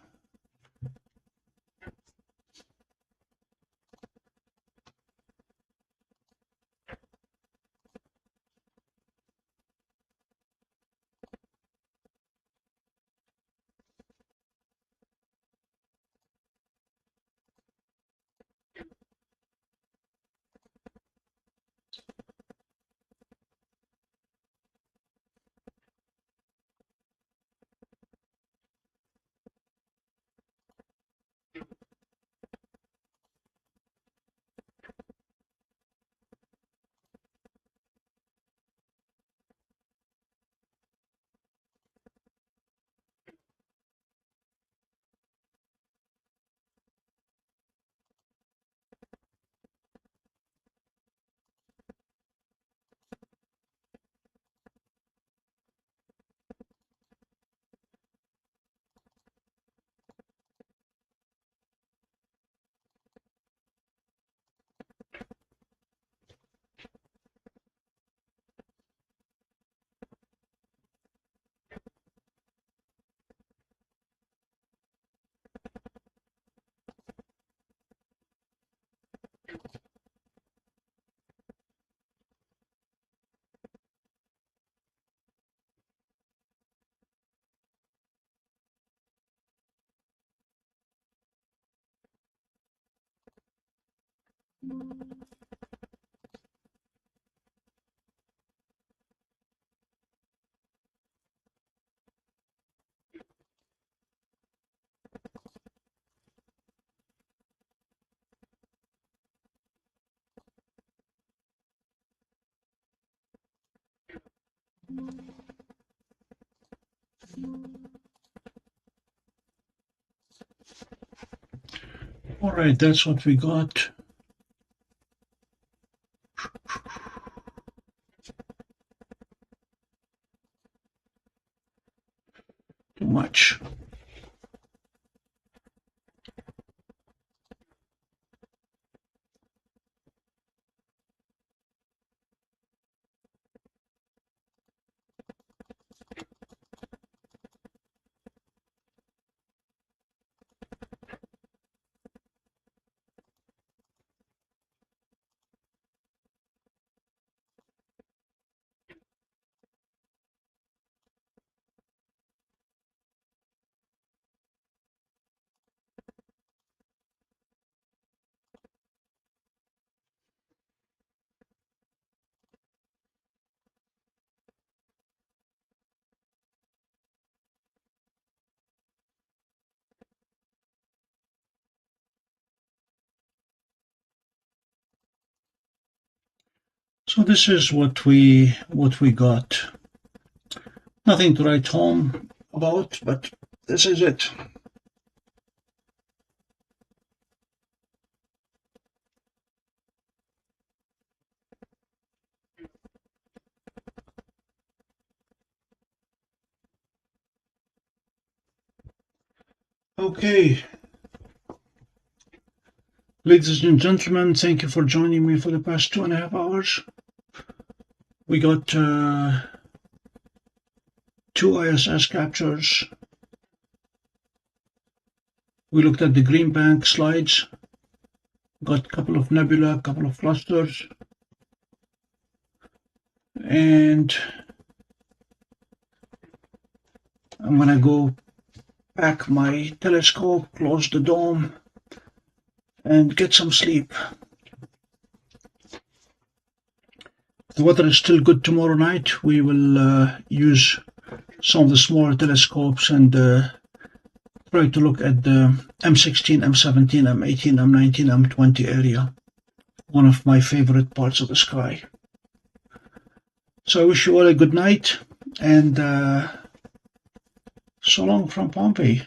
All right, that's what we got. Too much. So this is what we got. Nothing to write home about, but this is it. Okay. Ladies and gentlemen, thank you for joining me for the past 2.5 hours. We got 2 ISS captures. We looked at the green bank slides. Got a couple of nebula, a couple of clusters. And I'm going to go pack my telescope, close the dome, and get some sleep. The weather is still good tomorrow night. We will use some of the smaller telescopes and try to look at the M16, M17, M18, M19, M20 area. One of my favorite parts of the sky. So I wish you all a good night, and so long from Pompey.